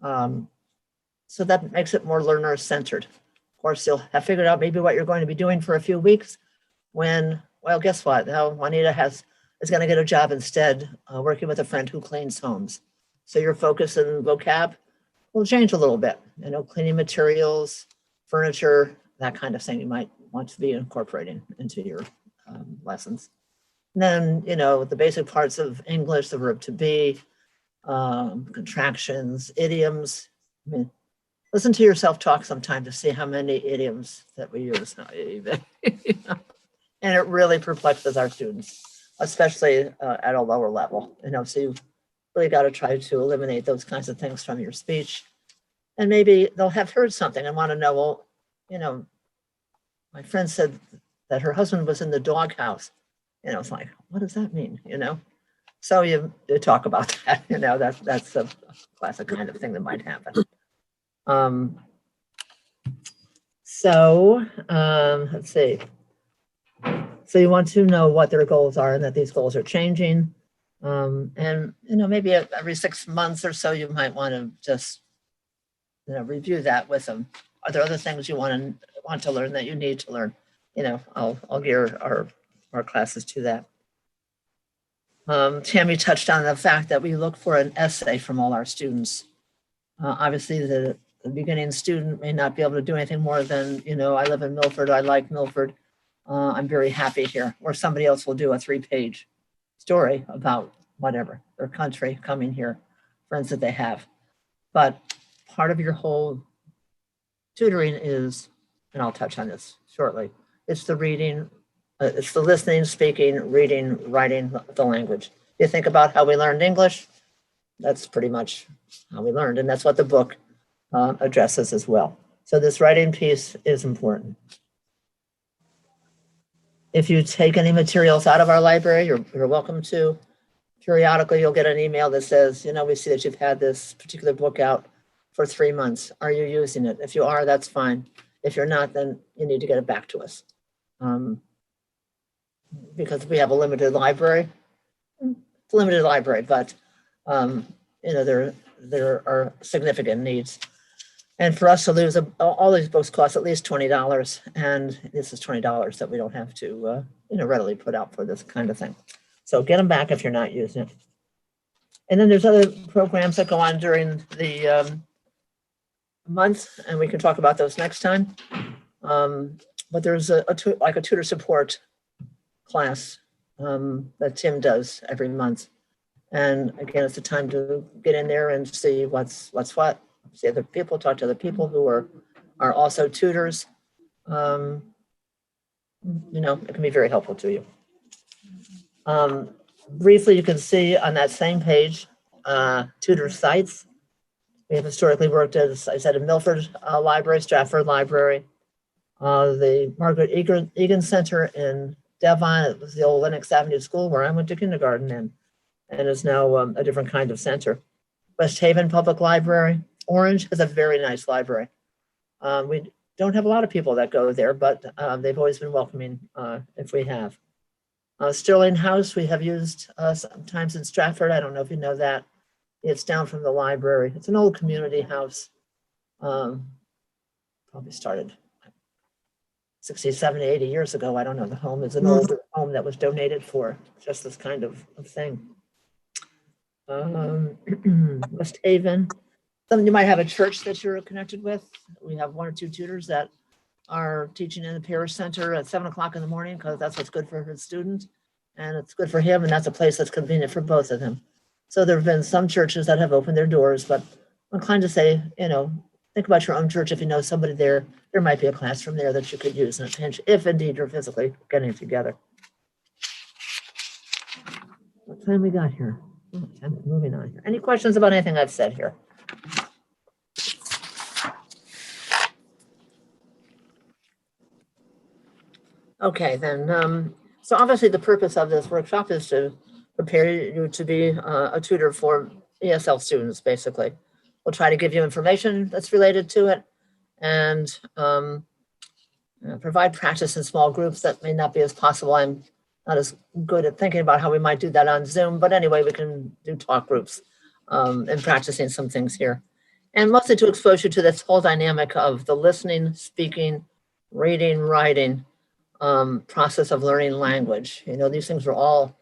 So that makes it more learner-centered. Of course, you'll have figured out maybe what you're going to be doing for a few weeks when, well, guess what? Now Juanita is going to get a job instead working with a friend who cleans homes. So your focus and vocab will change a little bit. Cleaning materials, furniture, that kind of thing you might want to be incorporating into your lessons. And then, the basic parts of English, the verb to be, contractions, idioms. I mean, listen to yourself talk sometime to see how many idioms that we use. And it really perplexes our students, especially at a lower level. So you've really got to try to eliminate those kinds of things from your speech. And maybe they'll have heard something and want to know, well, my friend said that her husband was in the doghouse. It's like, what does that mean? So you talk about that. That's a classic kind of thing that might happen. Let's see. So you want to know what their goals are and that these goals are changing. And maybe every 6 months or so, you might want to just review that with them. Are there other things you want to learn that you need to learn? I'll gear our classes to that. Tammy touched on the fact that we look for an essay from all our students. Obviously, the beginning student may not be able to do anything more than, I live in Milford, I like Milford, I'm very happy here. Or somebody else will do a 3-page story about whatever, their country, coming here, friends that they have. But part of your whole tutoring is, and I'll touch on this shortly, it's the reading, it's the listening, speaking, reading, writing the language. You think about how we learned English, that's pretty much how we learned, and that's what the book addresses as well. So this writing piece is important. If you take any materials out of our library, you're welcome to. Periodically, you'll get an email that says, we see that you've had this particular book out for 3 months. Are you using it? If you are, that's fine. If you're not, then you need to get it back to us. Because we have a limited library. It's a limited library, but there are significant needs. And for us to lose, all these books cost at least $20, and this is $20 that we don't have to readily put out for this kind of thing. So get them back if you're not using it. And then there's other programs that go on during the month, and we can talk about those next time. but there's like a tutor support class that Tim does every month. And again, it's the time to get in there and see what's what. See other people, talk to other people who are also tutors. You know, it can be very helpful to you. Briefly, you can see on that same page, Tutor Sites. We have historically worked, as I said, in Milford Library, Stratford Library, the Margaret Egan Center in Devon. It was the old Lenox Avenue School where I went to kindergarten in, and is now a different kind of center. West Haven Public Library. Orange is a very nice library. We don't have a lot of people that go there, but they've always been welcoming if we have. Sterling House, we have used sometimes in Stratford. I don't know if you know that. It's down from the library. It's an old community house. Probably started 60, 70, 80 years ago. I don't know. The home is an older home that was donated for just this kind of thing. West Haven. Some you might have a church that you're connected with. We have 1 or 2 tutors that are teaching in the parish center at 7 o'clock in the morning because that's what's good for his student and it's good for him, and that's a place that's convenient for both of them. So there have been some churches that have opened their doors, but I'm inclined to say, you know, think about your own church. If you know somebody there, there might be a classroom there that you could use in a pinch, if indeed you're physically getting together. What time we got here? Oh, moving on here. Any questions about anything I've said here? Okay, then, so obviously the purpose of this workshop is to prepare you to be a tutor for ESL students, basically. We'll try to give you information that's related to it and provide practice in small groups. That may not be as possible. I'm not as good at thinking about how we might do that on Zoom, but anyway, we can do talk groups and practicing some things here. And mostly to expose you to this whole dynamic of the listening, speaking, reading, writing, process of learning language. You know, these things are all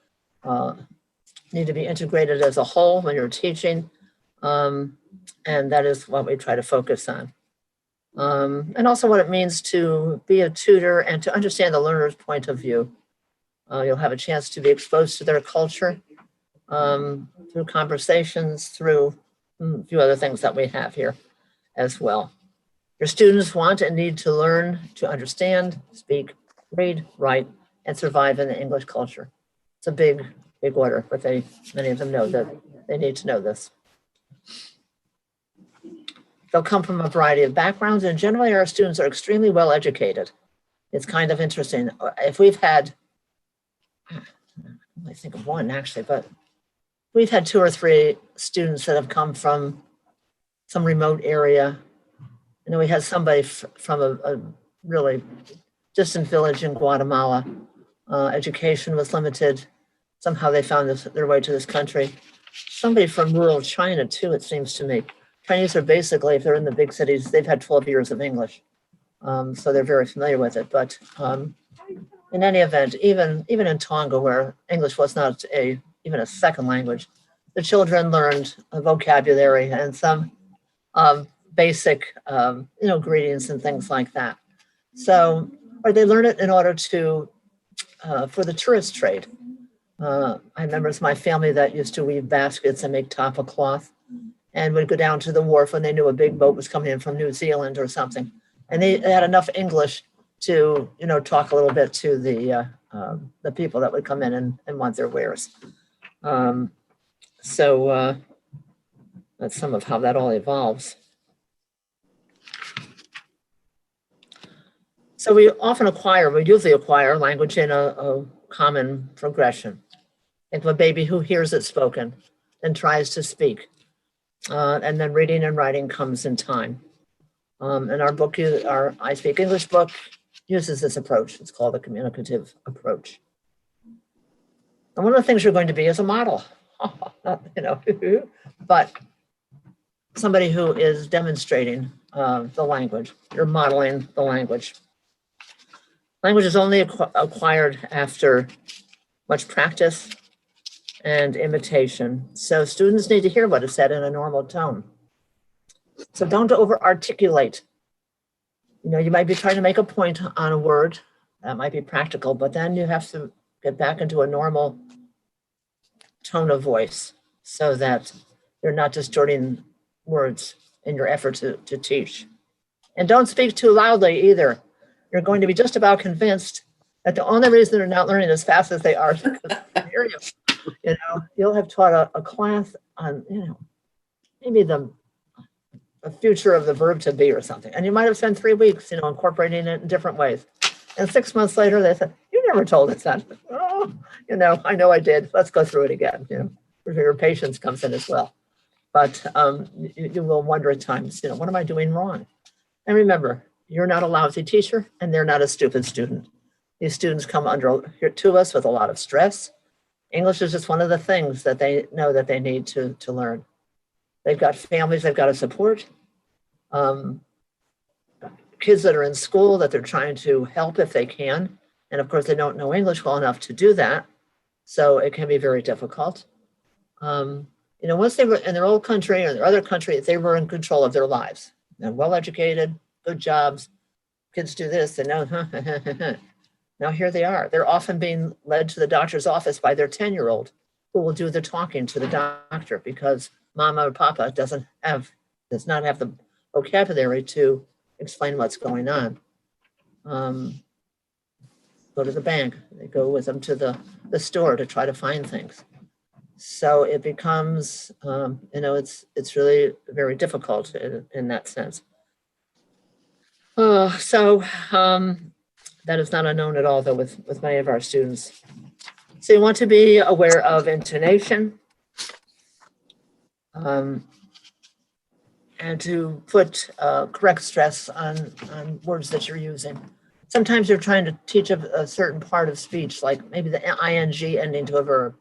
need to be integrated as a whole when you're teaching. And that is what we try to focus on. And also what it means to be a tutor and to understand the learner's point of view. You'll have a chance to be exposed to their culture through conversations, through a few other things that we have here as well. Your students want and need to learn to understand, speak, read, write, and survive in the English culture. It's a big order, but many of them know that they need to know this. They'll come from a variety of backgrounds, and generally our students are extremely well educated. It's kind of interesting. If we've had, I think of one actually, but we've had 2 or 3 students that have come from some remote area. You know, we had somebody from a really distant village in Guatemala. Education was limited. Somehow they found their way to this country. Somebody from rural China too, it seems to me. Chinese are basically, if they're in the big cities, they've had 12 years of English. So they're very familiar with it. But in any event, even in Tonga, where English was not even a second language, the children learned a vocabulary and some basic, greetings and things like that. So, or they learn it in order to, for the tourist trade. I remember it's my family that used to weave baskets and make tapa cloth and would go down to the wharf when they knew a big boat was coming in from New Zealand or something. And they had enough English to, talk a little bit to the people that would come in and want their wares. So that's some of how that all evolves. So we usually acquire language in a common progression. Think of a baby who hears it spoken and tries to speak. And then reading and writing comes in time. And our book, our I Speak English book, uses this approach. It's called the communicative approach. And one of the things you're going to be is a model, but somebody who is demonstrating the language. You're modeling the language. Language is only acquired after much practice and imitation. So students need to hear what is said in a normal tone. So don't over-articulate. You know, you might be trying to make a point on a word that might be practical, but then you have to get back into a normal tone of voice so that you're not distorting words in your effort to teach. And don't speak too loudly either. You're going to be just about convinced that the only reason they're not learning as fast as they are is because they can hear you. You know, you'll have taught a class on, you know, maybe the future of the verb to be or something. And you might have spent 3 weeks, you know, incorporating it in different ways. And 6 months later, they said, you never told us that. Oh, you know I did. Let's go through it again. You know, your patience comes in as well. But you will wonder at times, you know, what am I doing wrong? And remember, you're not a lousy teacher and they're not a stupid student. These students come here to us with a lot of stress. English is just one of the things that they know that they need to learn. They've got families they've got to support. Kids that are in school that they're trying to help if they can. And of course, they don't know English well enough to do that. So it can be very difficult. You know, once they were in their old country or their other country, they were in control of their lives. They're well-educated, good jobs. Kids do this and now here they are. They're often being led to the doctor's office by their 10-year-old who will do the talking to the doctor because mama or papa does not have the vocabulary to explain what's going on. Go to the bank. They go with them to the store to try to find things. So it becomes, you know, it's really very difficult in that sense. That is not unknown at all, though, with many of our students. So you want to be aware of intonation and to put correct stress on words that you're using. Sometimes you're trying to teach a certain part of speech, like maybe the ing ending to a verb.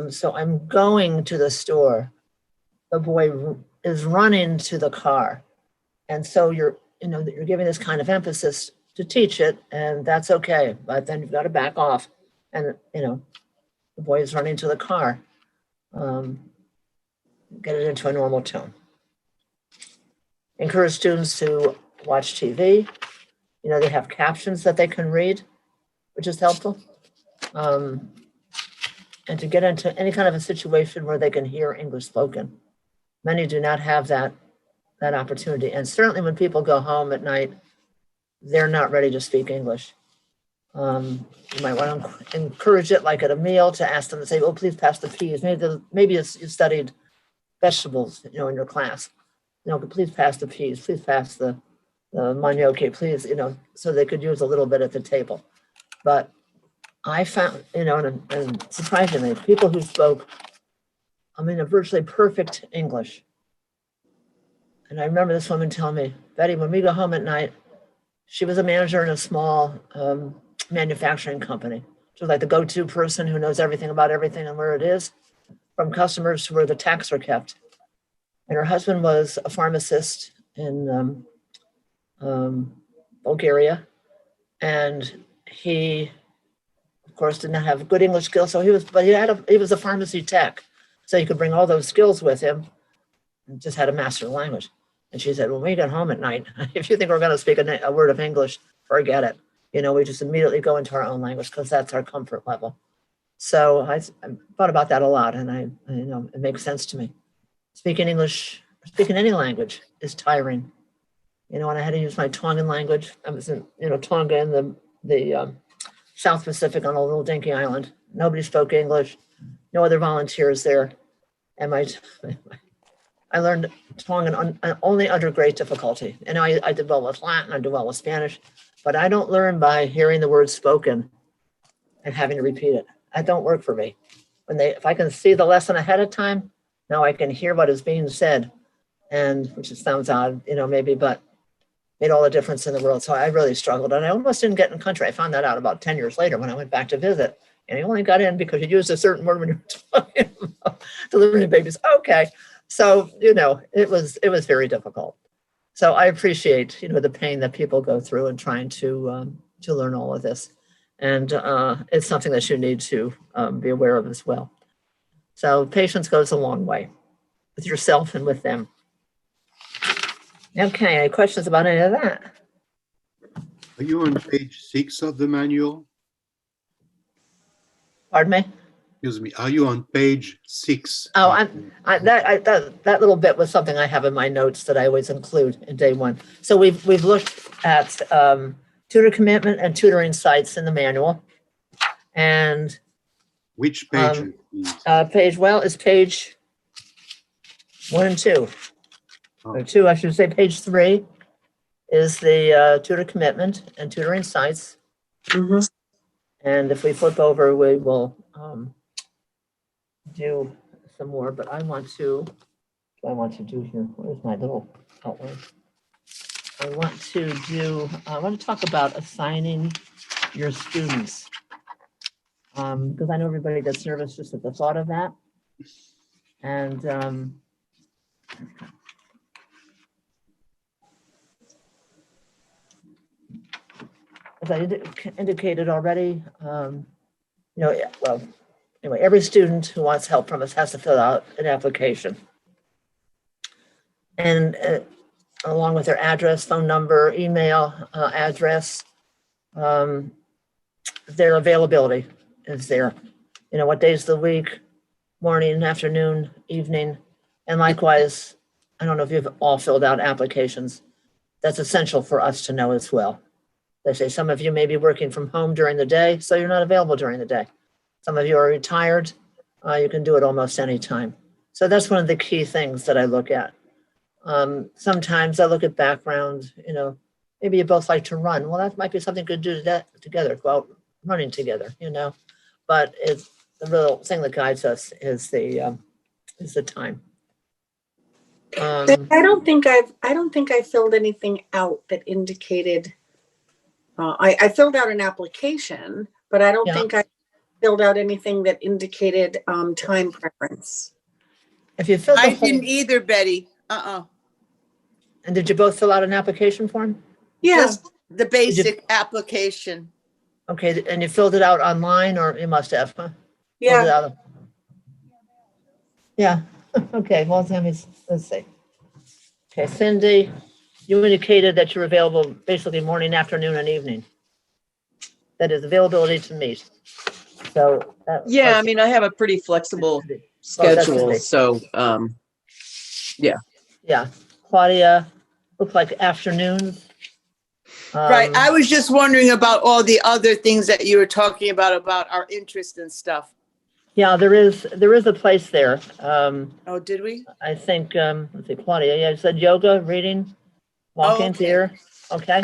So I'm going to the store. The boy is running to the car. And so you're giving this kind of emphasis to teach it, and that's okay. But then you've got to back off. And, you know, the boy is running to the car. Get it into a normal tone. Encourage students to watch TV. You know, they have captions that they can read, which is helpful. And to get into any kind of a situation where they can hear English spoken. Many do not have that opportunity. And certainly when people go home at night, they're not ready to speak English. You might want to encourage it, like at a meal, to ask them to say, "Oh, please pass the peas." Maybe you studied vegetables, you know, in your class. You know, please pass the peas. Please pass the manioc. Please, you know, so they could use a little bit at the table. But I found, you know, and surprisingly, people who spoke, a virtually perfect English. And I remember this woman telling me, "Betty, when we go home at night," she was a manager in a small manufacturing company. She was like the go-to person who knows everything about everything and where it is, from customers to where the tax are kept. And her husband was a pharmacist in Bulgaria. And he, of course, did not have good English skills. So he was a pharmacy tech. So he could bring all those skills with him and just had a master language. And she said, when we get home at night, if you think we're going to speak a word of English, forget it. You know, we just immediately go into our own language because that's our comfort level. So I thought about that a lot, and you know, it makes sense to me. Speaking English, speaking any language is tiring. You know, when I had to use my Tongan language, I was in, you know, Tonga in the South Pacific on a little dinky island. Nobody spoke English, no other volunteers there. And I learned Tongan only under great difficulty. And I did well with Latin, I did well with Spanish, but I don't learn by hearing the words spoken and having to repeat it. That don't work for me. If I can see the lesson ahead of time, now I can hear what is being said, and which sounds odd, you know, maybe, but made all the difference in the world. So I really struggled, and I almost didn't get in country. I found that out about 10 years later when I went back to visit, and I only got in because you used a certain word when you were talking about delivering babies. Okay. So, you know, it was very difficult. So I appreciate, you know, the pain that people go through in trying to learn all of this. And it's something that you need to be aware of as well. So patience goes a long way with yourself and with them. Okay, any questions about any of that? Are you on page 6 of the manual? Pardon me? Excuse me. Are you on page 6? Oh, that little bit was something I have in my notes that I always include in day one. So we've looked at tutor commitment and tutoring sites in the manual. And Which page, please? it's page 1 and 2. Or 2, I should say. Page 3 is the tutor commitment and tutoring sites. Mhm. And if we flip over, we will do some more, but I want to do here. Where's my little outline? I want to talk about assigning your students. Because I know everybody gets nervous just at the thought of that. And as I indicated already, anyway, every student who wants help from us has to fill out an application. And along with their address, phone number, email address, their availability is there. What days of the week, morning, afternoon, evening, and likewise, I don't know if you've all filled out applications. That's essential for us to know as well. They say some of you may be working from home during the day, so you're not available during the day. Some of you are retired. You can do it almost any time. So that's one of the key things that I look at. Sometimes I look at background, maybe you both like to run. Well, that might be something good to do together, go out running together, but it's the real thing that guides us is the time. I don't think I filled anything out that indicated, I filled out an application, but I don't think I filled out anything that indicated time preference. If you filled I didn't either, Betty. And did you both fill out an application form? Yeah. Just the basic application. Okay, and you filled it out online, or you must have, huh? Yeah. Yeah. Okay, well, let's see. Okay, Cindy, you indicated that you're available basically morning, afternoon, and evening. That is availability to meet. So Yeah, I mean, I have a pretty flexible schedule, so yeah. Yeah, Claudia, looks like afternoons. Right. I was just wondering about all the other things that you were talking about our interest and stuff. Yeah, there is a place there. Oh, did we? I think, let's see, Claudia, yeah, you said yoga, reading, walk-ins here. Okay.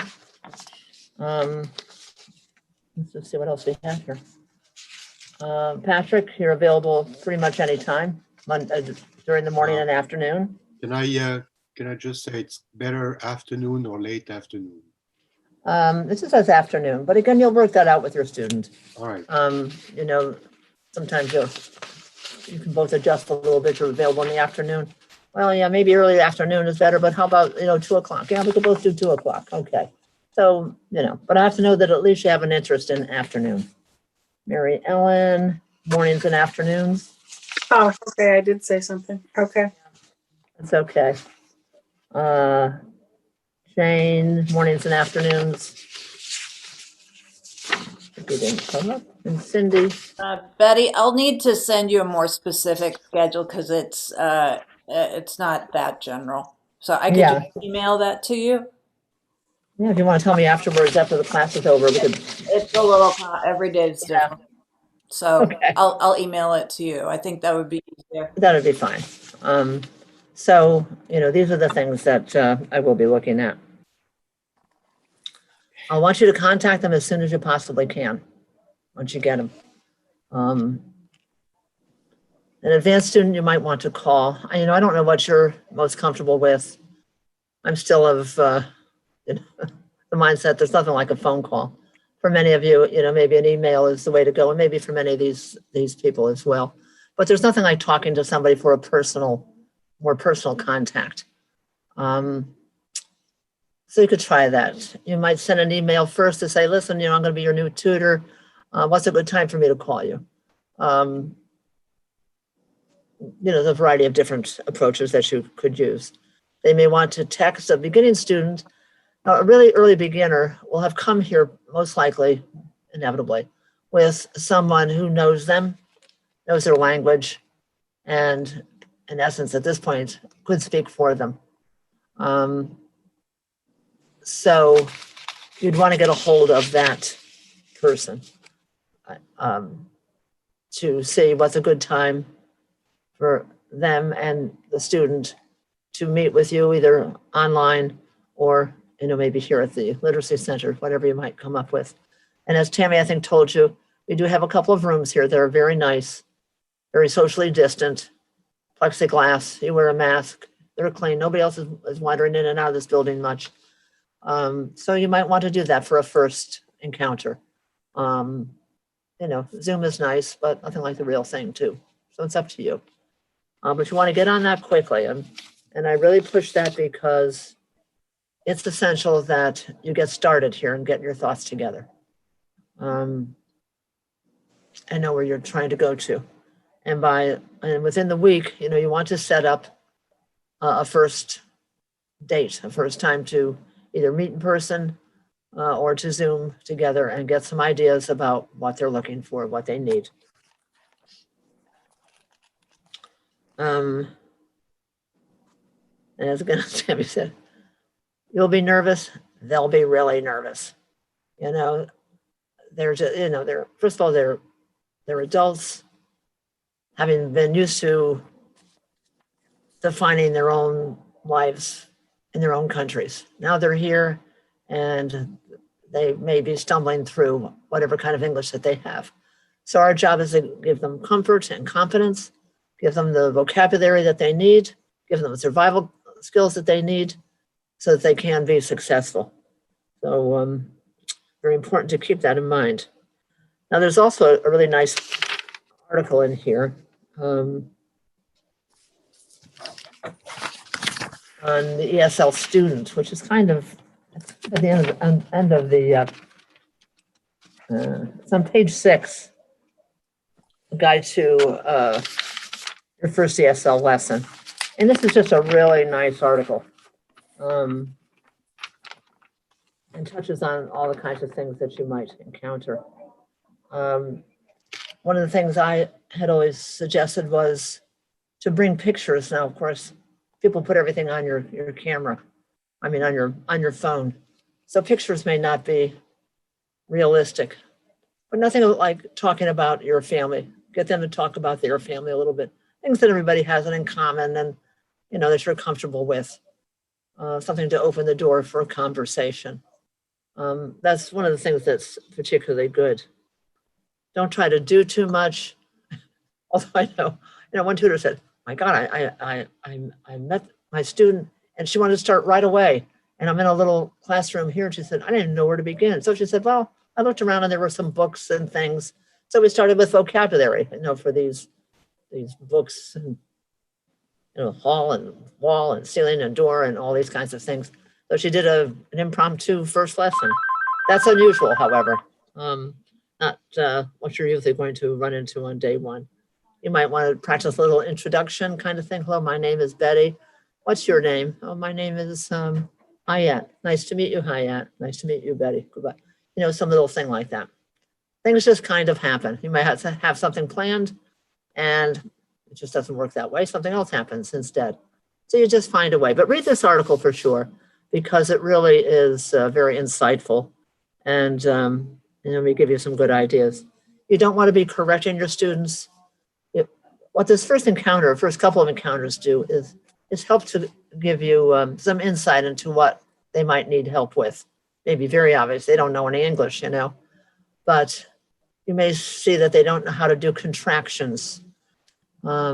Let's just see what else we have here. Patrick, you're available pretty much anytime, during the morning and afternoon. Can I just say it's better afternoon or late afternoon? This just says afternoon, but again, you'll work that out with your student. All right. Sometimes you can both adjust a little bit. You're available in the afternoon. Well, yeah, maybe early afternoon is better, but how about, 2:00? Yeah, we could both do 2:00. Okay. So, but I have to know that at least you have an interest in afternoon. Mary Ellen, mornings and afternoons. Oh, okay. I did say something. Okay. That's okay. Jane, mornings and afternoons. Didn't come up. And Cindy. Betty, I'll need to send you a more specific schedule because it's not that general. So I could just email that to you. Yeah, if you want to tell me afterwards, after the class is over, we could. It's a little every day is different. So Okay. I'll email it to you. I think that would be easier. That would be fine. So, these are the things that I will be looking at. I want you to contact them as soon as you possibly can, once you get them. An advanced student you might want to call. I don't know what you're most comfortable with. I'm still of the mindset there's nothing like a phone call. For many of you, maybe an email is the way to go, and maybe for many of these people as well. But there's nothing like talking to somebody for more personal contact. So you could try that. You might send an email first to say, listen, I'm going to be your new tutor. What's a good time for me to call you? There's a variety of different approaches that you could use. They may want to text a beginning student Now, a really early beginner will have come here most likely, inevitably, with someone who knows them, knows their language, and in essence, at this point, could speak for them. So you'd want to get a hold of that person to see what's a good time for them and the student to meet with you either online or, maybe here at the Literacy Center, whatever you might come up with. And as Tammy, I think, told you, we do have a couple of rooms here that are very nice, very socially distant, plexiglass, you wear a mask, they're clean. Nobody else is wandering in and out of this building much. So you might want to do that for a first encounter. Zoom is nice, but nothing like the real thing too. So it's up to you. But you want to get on that quickly. And I really push that because it's essential that you get started here and get your thoughts together. And know where you're trying to go to. And within the week, you want to set up a first date, a first time to either meet in person or to Zoom together and get some ideas about what they're looking for, what they need. And as again, Tammy said, you'll be nervous, they'll be really nervous. They're just, first of all, they're adults having been used to defining their own lives in their own countries. Now they're here and they may be stumbling through whatever kind of English that they have. So our job is to give them comfort and confidence, give them the vocabulary that they need, give them the survival skills that they need so that they can be successful. So very important to keep that in mind. Now there's also a really nice article in here on the ESL student, which is kind of at the end of the, it's on page 6, a guide to your first ESL lesson. And this is just a really nice article and touches on all the kinds of things that you might encounter. One of the things I had always suggested was to bring pictures. Now, of course, people put everything on your camera. I mean, on your phone. So pictures may not be realistic, but nothing like talking about your family. Get them to talk about their family a little bit. Things that everybody has in common and, that you're comfortable with. Something to open the door for a conversation. That's one of the things that's particularly good. Don't try to do too much. Although I know, one tutor said, my God, I met my student and she wanted to start right away. And I'm in a little classroom here. And she said, I didn't know where to begin. So she said, well, I looked around and there were some books and things. So we started with vocabulary, for these books and, hall and wall and ceiling and door and all these kinds of things. So she did an impromptu first lesson. That's unusual, however. Not what you're usually going to run into on day one. You might want to practice a little introduction kind of thing. Hello, my name is Betty. What's your name? Oh, my name is Hayat. Nice to meet you, Hayat. Nice to meet you, Betty. Goodbye. Some little thing like that. Things just kind of happen. You might have to have something planned and it just doesn't work that way. Something else happens instead. So you just find a way. But read this article for sure, because it really is very insightful. And we give you some good ideas. You don't want to be correcting your students. What this first couple of encounters do is help to give you some insight into what they might need help with. Maybe very obvious. They don't know any English, but you may see that they don't know how to do contractions. I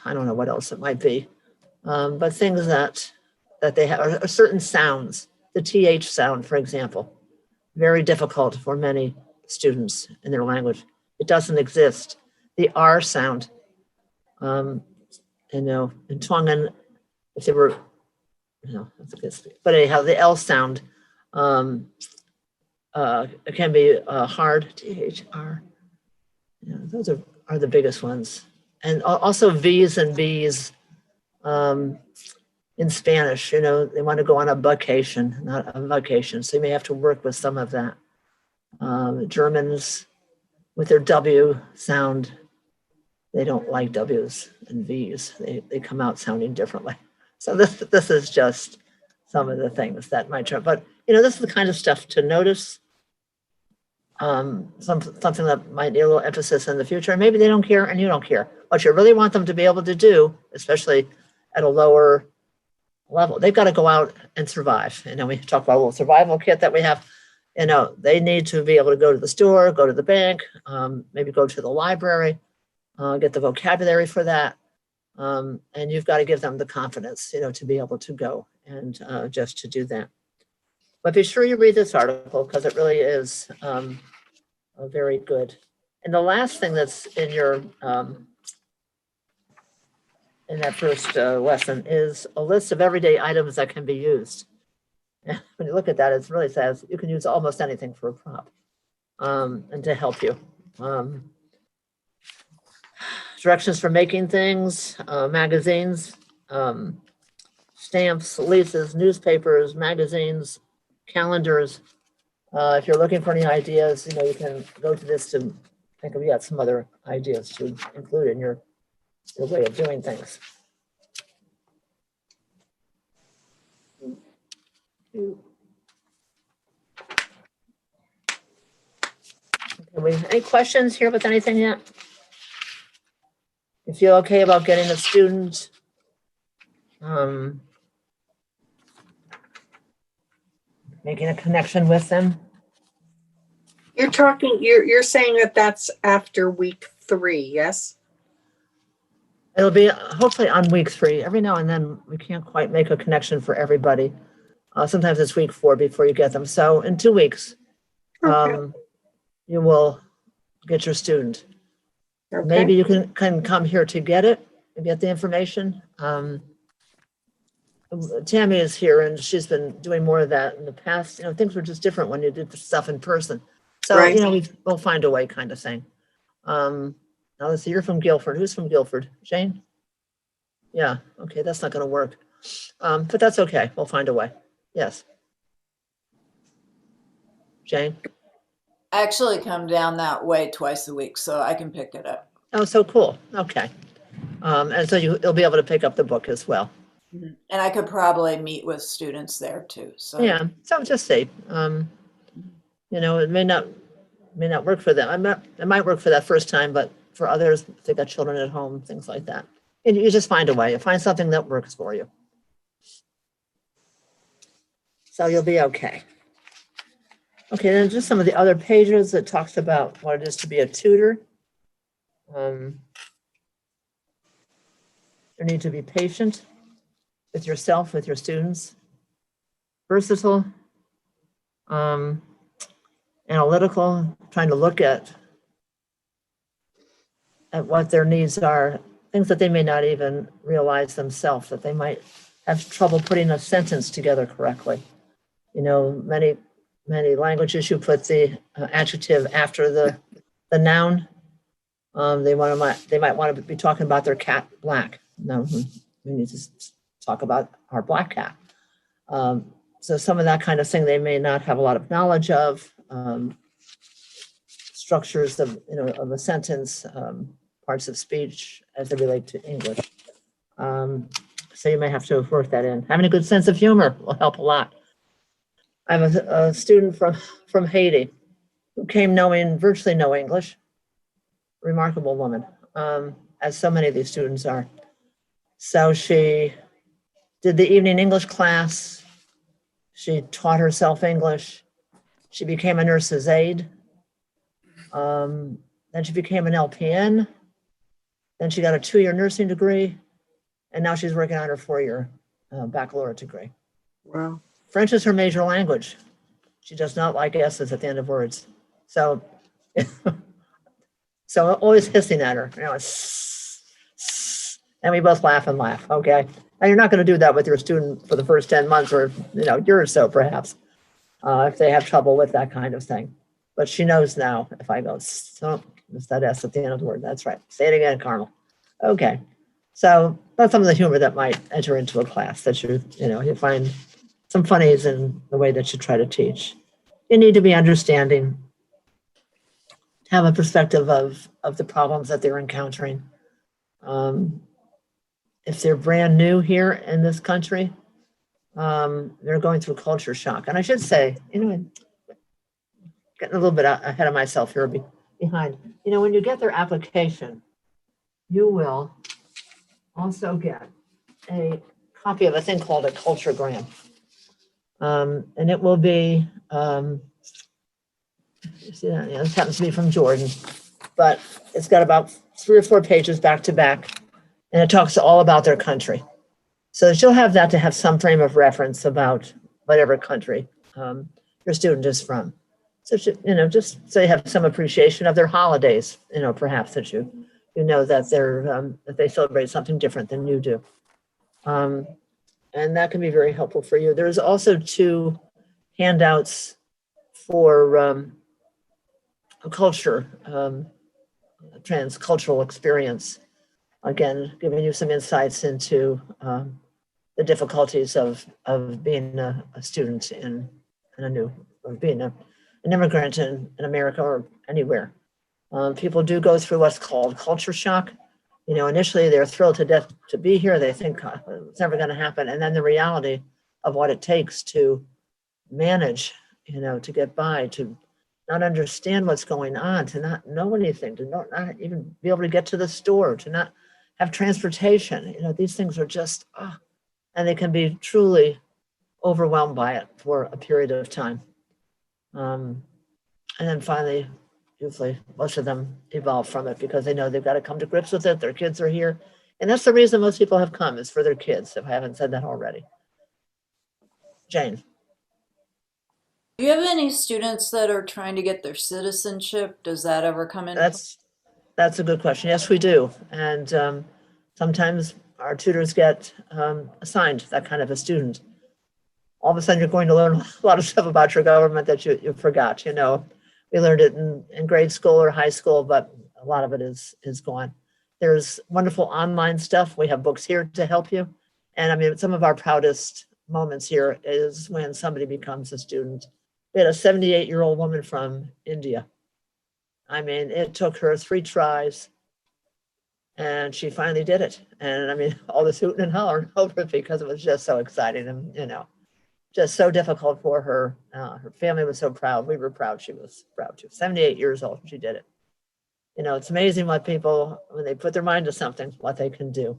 don't know what else it might be, but things that they have are certain sounds. The TH sound, for example, very difficult for many students in their language. It doesn't exist. The R sound, in Tongan, if they were, but anyhow, the L sound it can be hard. THR. Those are the biggest ones, and also V's and B's. in Spanish, they want to go on a vacation, not a vacation. So you may have to work with some of that. Germans with their W sound, they don't like W's and V's. They come out sounding differently. So this is just some of the things that might turn, but this is the kind of stuff to notice. Something that might need a little emphasis in the future. And maybe they don't care and you don't care. What you really want them to be able to do, especially at a lower level, they've got to go out and survive. We talk about a little survival kit that we have. They need to be able to go to the store, go to the bank, maybe go to the library, get the vocabulary for that. And you've got to give them the confidence, to be able to go and just to do that. But be sure you read this article because it really is very good. And the last thing that's in your in that first lesson is a list of everyday items that can be used. And when you look at that, it really says you can use almost anything for a prop and to help you. Directions for making things, magazines, stamps, leases, newspapers, magazines, calendars. If you're looking for any ideas, you can go to this to think of yet some other ideas to include in your way of doing things. Any questions here with anything yet? You feel okay about getting a student making a connection with them? You're saying that that's after week 3, yes? It'll be hopefully on week 3. Every now and then we can't quite make a connection for everybody. Sometimes it's week 4 before you get them. So in 2 weeks, Okay. you will get your student. Okay. Maybe you can come here to get it and get the information. Tammy is here and she's been doing more of that in the past. Things were just different when you did the stuff in person. So, Right. we'll find a way kind of thing. Now let's see, you're from Guilford. Who's from Guilford? Jane? Yeah, okay, that's not gonna work. But that's okay, we'll find a way. Yes. Jane? I actually come down that way twice a week, so I can pick it up. Oh, so cool, okay. And so you'll be able to pick up the book as well. And I could probably meet with students there too. So Yeah, so just say, it may not work for them. It might work for that first time, but for others, if they got children at home, things like that. And you just find a way, you find something that works for you. So you'll be okay. Okay, then just some of the other pages that talks about what it is to be a tutor. You need to be patient with yourself, with your students, versatile, analytical, trying to look at what their needs are, things that they may not even realize themselves, that they might have trouble putting a sentence together correctly. Many languages you put the adjective after the noun. They might want to be talking about their cat Black. No, we need to talk about our black cat. So some of that kind of thing they may not have a lot of knowledge of. Structures of a sentence, parts of speech as they relate to English. So you may have to work that in. Having a good sense of humor will help a lot. I have a student from Haiti who came knowing virtually no English. Remarkable woman, as so many of these students are. So she did the evening English class. She taught herself English. She became a nurse's aide. Then she became an LPN. Then she got a 2-year nursing degree. And now she's working on her 4-year baccalaureate degree. Wow. French is her major language. She does not like S's at the end of words. So, so always hissing at her, and we both laugh and laugh, okay? And you're not gonna do that with your student for the first 10 months or, year or so perhaps, if they have trouble with that kind of thing. But she knows now if I go, so, it's that S at the end of the word, that's right. Say it again, Carmel. Okay, So that's some of the humor that might enter into a class that you find some funnies in the way that you try to teach. You need to be understanding, have a perspective of the problems that they're encountering. If they're brand new here in this country, they're going through culture shock. And I should say, getting a little bit ahead of myself here behind, when you get their application, you will also get a copy of a thing called a culturegram. And it will be, you see that? This happens to be from Jordan, but it's got about 3 or 4 pages back to back, and it talks all about their country. So that you'll have that to have some frame of reference about whatever country your student is from. So, just so you have some appreciation of their holidays, perhaps that you know that that they celebrate something different than you do. And that can be very helpful for you. There's also 2 handouts for a culture, transcultural experience. Again, giving you some insights into the difficulties of being a student in a new, or being an immigrant in America or anywhere. People do go through what's called culture shock. Initially they're thrilled to death to be here. They think it's never going to happen. And then the reality of what it takes to manage, to get by, to not understand what's going on, to not know anything, to not even be able to get to the store, to not have transportation. These things are just, and they can be truly overwhelmed by it for a period of time. And then finally, usually most of them evolve from it because they know they've got to come to grips with it. Their kids are here. And that's the reason most people have come, is for their kids, if I haven't said that already. Jane. Do you have any students that are trying to get their citizenship? Does that ever come in? That's a good question. Yes, we do. And sometimes our tutors get assigned that kind of a student. All of a sudden, you're going to learn a lot of stuff about your government that you forgot. We learned it in grade school or high school, but a lot of it is gone. There's wonderful online stuff. We have books here to help you. And I mean, some of our proudest moments here is when somebody becomes a student. We had a 78-year-old woman from India. I mean, it took her 3 tries and she finally did it. And I mean, all this hooting and hollering over it because it was just so exciting and, just so difficult for her. Her family was so proud. We were proud. She was proud too. 78 years old, she did it. It's amazing what people, when they put their mind to something, what they can do.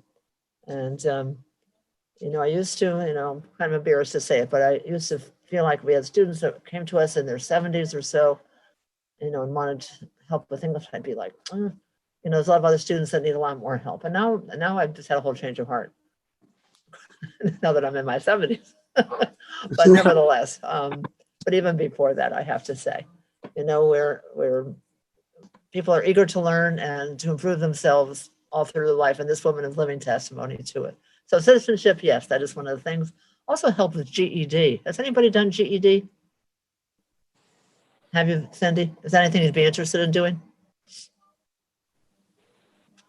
And, I used to, I'm kind of embarrassed to say it, but I used to feel like we had students that came to us in their 70s or so, and wanted to help with English. I'd be like, there's a lot of other students that need a lot more help. And now I've just had a whole change of heart now that I'm in my 70s. But nevertheless, but even before that, I have to say, where people are eager to learn and to improve themselves all through their life. And this woman is living testimony to it. So citizenship, yes, that is one of the things. Also help with GED. Has anybody done GED? Have you, Cindy? Is that anything you'd be interested in doing?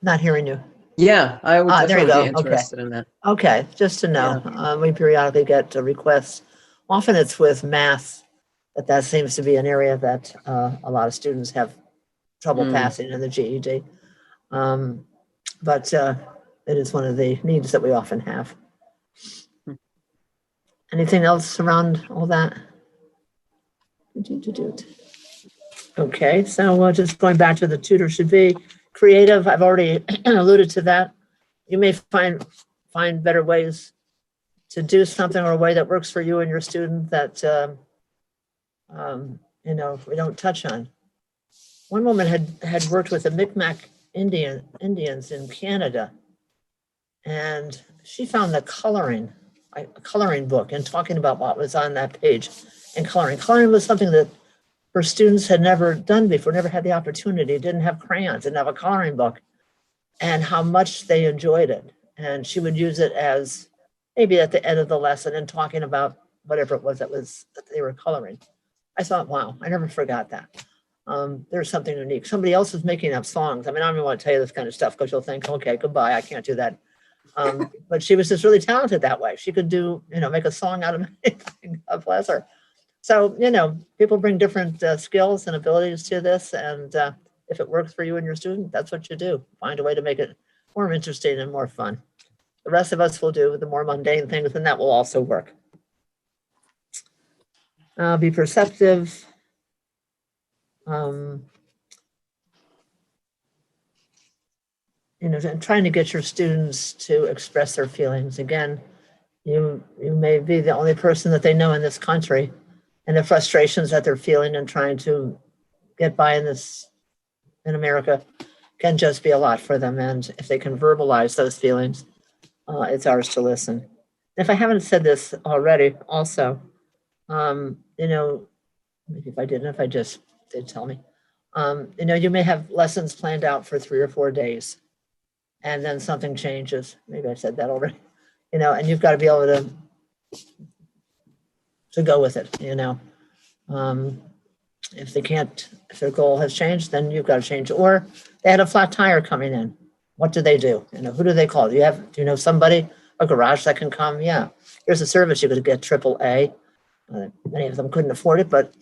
Not hearing you. Yeah, I would There you definitely go. be interested in that. Okay, just to know. We periodically get requests. Often it's with math, but that seems to be an area that a lot of students have trouble passing in the GED. But it is one of the needs that we often have. Anything else around all that? Okay, so just going back to the tutor should be creative. I've already alluded to that. You may find better ways to do something, or a way that works for you and your student that we don't touch on. One woman had worked with the Mi'kmaq Indians in Canada, and she found a coloring book and talking about what was on that page. And coloring was something that her students had never done before, never had the opportunity, didn't have crayons, didn't have a coloring book, and how much they enjoyed it. And she would use it as maybe at the end of the lesson and talking about whatever it was that they were coloring. I thought, wow, I never forgot that. There's something unique. Somebody else is making up songs. I mean, I don't even want to tell you this kind of stuff because you'll think, okay, goodbye, I can't do that. But she was just really talented that way. She could do, make a song out of anything. God bless her. So, people bring different skills and abilities to this. And if it works for you and your student, that's what you do. Find a way to make it more interesting and more fun. The rest of us will do the more mundane things, and that will also work. Be perceptive. And trying to get your students to express their feelings. Again, you may be the only person that they know in this country, and the frustrations that they're feeling and trying to get by in America can just be a lot for them. And if they can verbalize those feelings, it's ours to listen. And if I haven't said this already, also, maybe if I didn't, if I just did, tell me. You may have lessons planned out for 3 or 4 days, and then something changes. Maybe I said that already. And you've got to be able to go with it. If their goal has changed, then you've got to change. Or they had a flat tire coming in. What do they do? Who do they call? Do you know somebody, a garage that can come? Yeah, here's a service you could get, AAA. Many of them couldn't afford it, but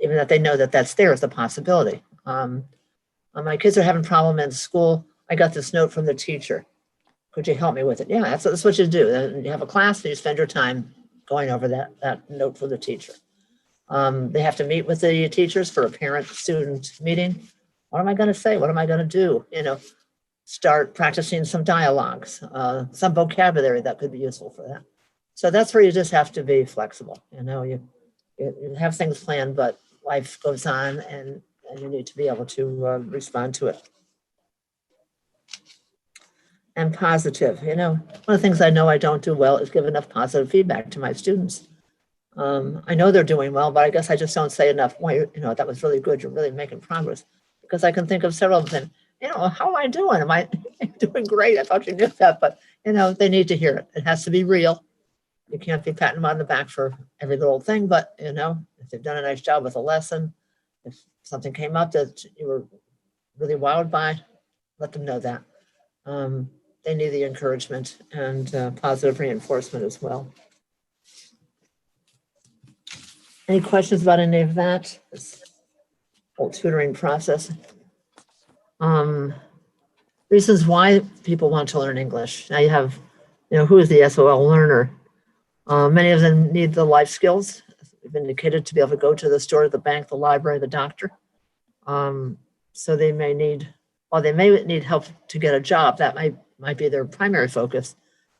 even that they know that that's there is a possibility. My kids are having problem in school. I got this note from the teacher. Could you help me with it? Yeah, that's what you do. You have a class, and you spend your time going over that note for the teacher. They have to meet with the teachers for a parent-student meeting. What am I going to say? What am I going to do? Start practicing some dialogues, some vocabulary that could be useful for that. So that's where you just have to be flexible. You have things planned, but life goes on, and you need to be able to respond to it. And positive. One of the things I know I don't do well is give enough positive feedback to my students. I know they're doing well, but I guess I just don't say enough. Well, that was really good. You're really making progress. Because I can think of several of them. How am I doing? Am I doing great? I thought you knew that, but they need to hear it. It has to be real. You can't be patting them on the back for every little thing, but if they've done a nice job with a lesson, if something came up that you were really wowed by, let them know that. They need the encouragement and positive reinforcement as well. Any questions about any of that? This whole tutoring process. Reasons why people want to learn English. Now you have, who is the SOL learner? Many of them need the life skills. We've indicated to be able to go to the store, the bank, the library, the doctor. So they may need help to get a job. That might be their primary focus.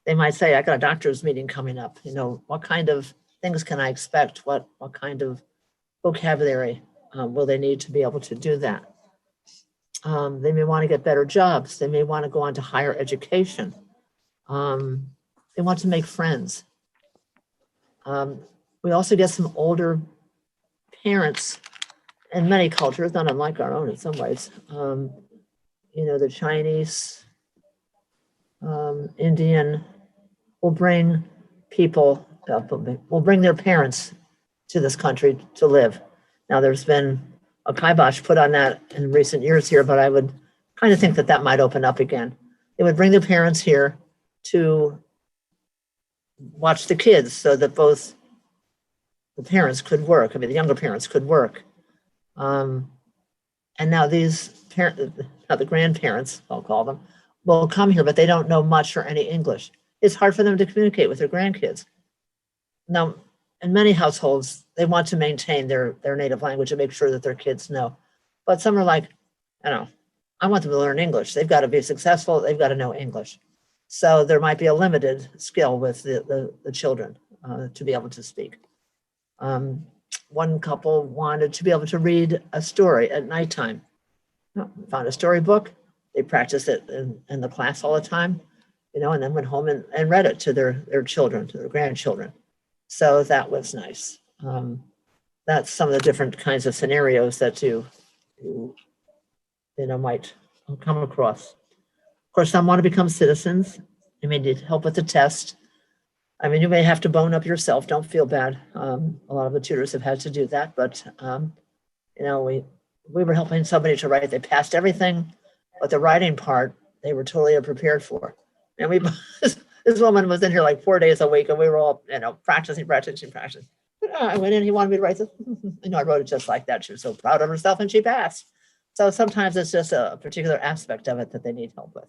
They might say, I got a doctor's meeting coming up. What kind of things can I expect? What kind of vocabulary will they need to be able to do that? They may want to get better jobs. They may want to go on to higher education. They want to make friends. We also get some older parents in many cultures, not unlike our own in some ways. The Chinese, Indian will bring people, will bring their parents to this country to live. Now, there's been a kibosh put on that in recent years here, but I would kind of think that might open up again. They would bring their parents here to watch the kids so that both the parents could work. The younger parents could work. And now the grandparents, I'll call them, will come here, but they don't know much or any English. It's hard for them to communicate with their grandkids. Now, in many households, they want to maintain their native language and make sure that their kids know. But some are like, I want them to learn English. They've got to be successful. They've got to know English. So there might be a limited skill with the children to be able to speak. One couple wanted to be able to read a story at nighttime. Found a storybook. They practiced it in the class all the time, and then went home and read it to their children, to their grandchildren. So that was nice. That's some of the different kinds of scenarios that you might come across. Of course, some want to become citizens. You may need help with the test. You may have to bone up yourself. Don't feel bad. A lot of the tutors have had to do that, but we were helping somebody to write. They passed everything, but the writing part they were totally unprepared for. And we, this woman was in here like 4 days a week, and we were all, practicing. But I went in, he wanted me to write this. I wrote it just like that. She was so proud of herself, and she passed. So sometimes it's just a particular aspect of it that they need help with.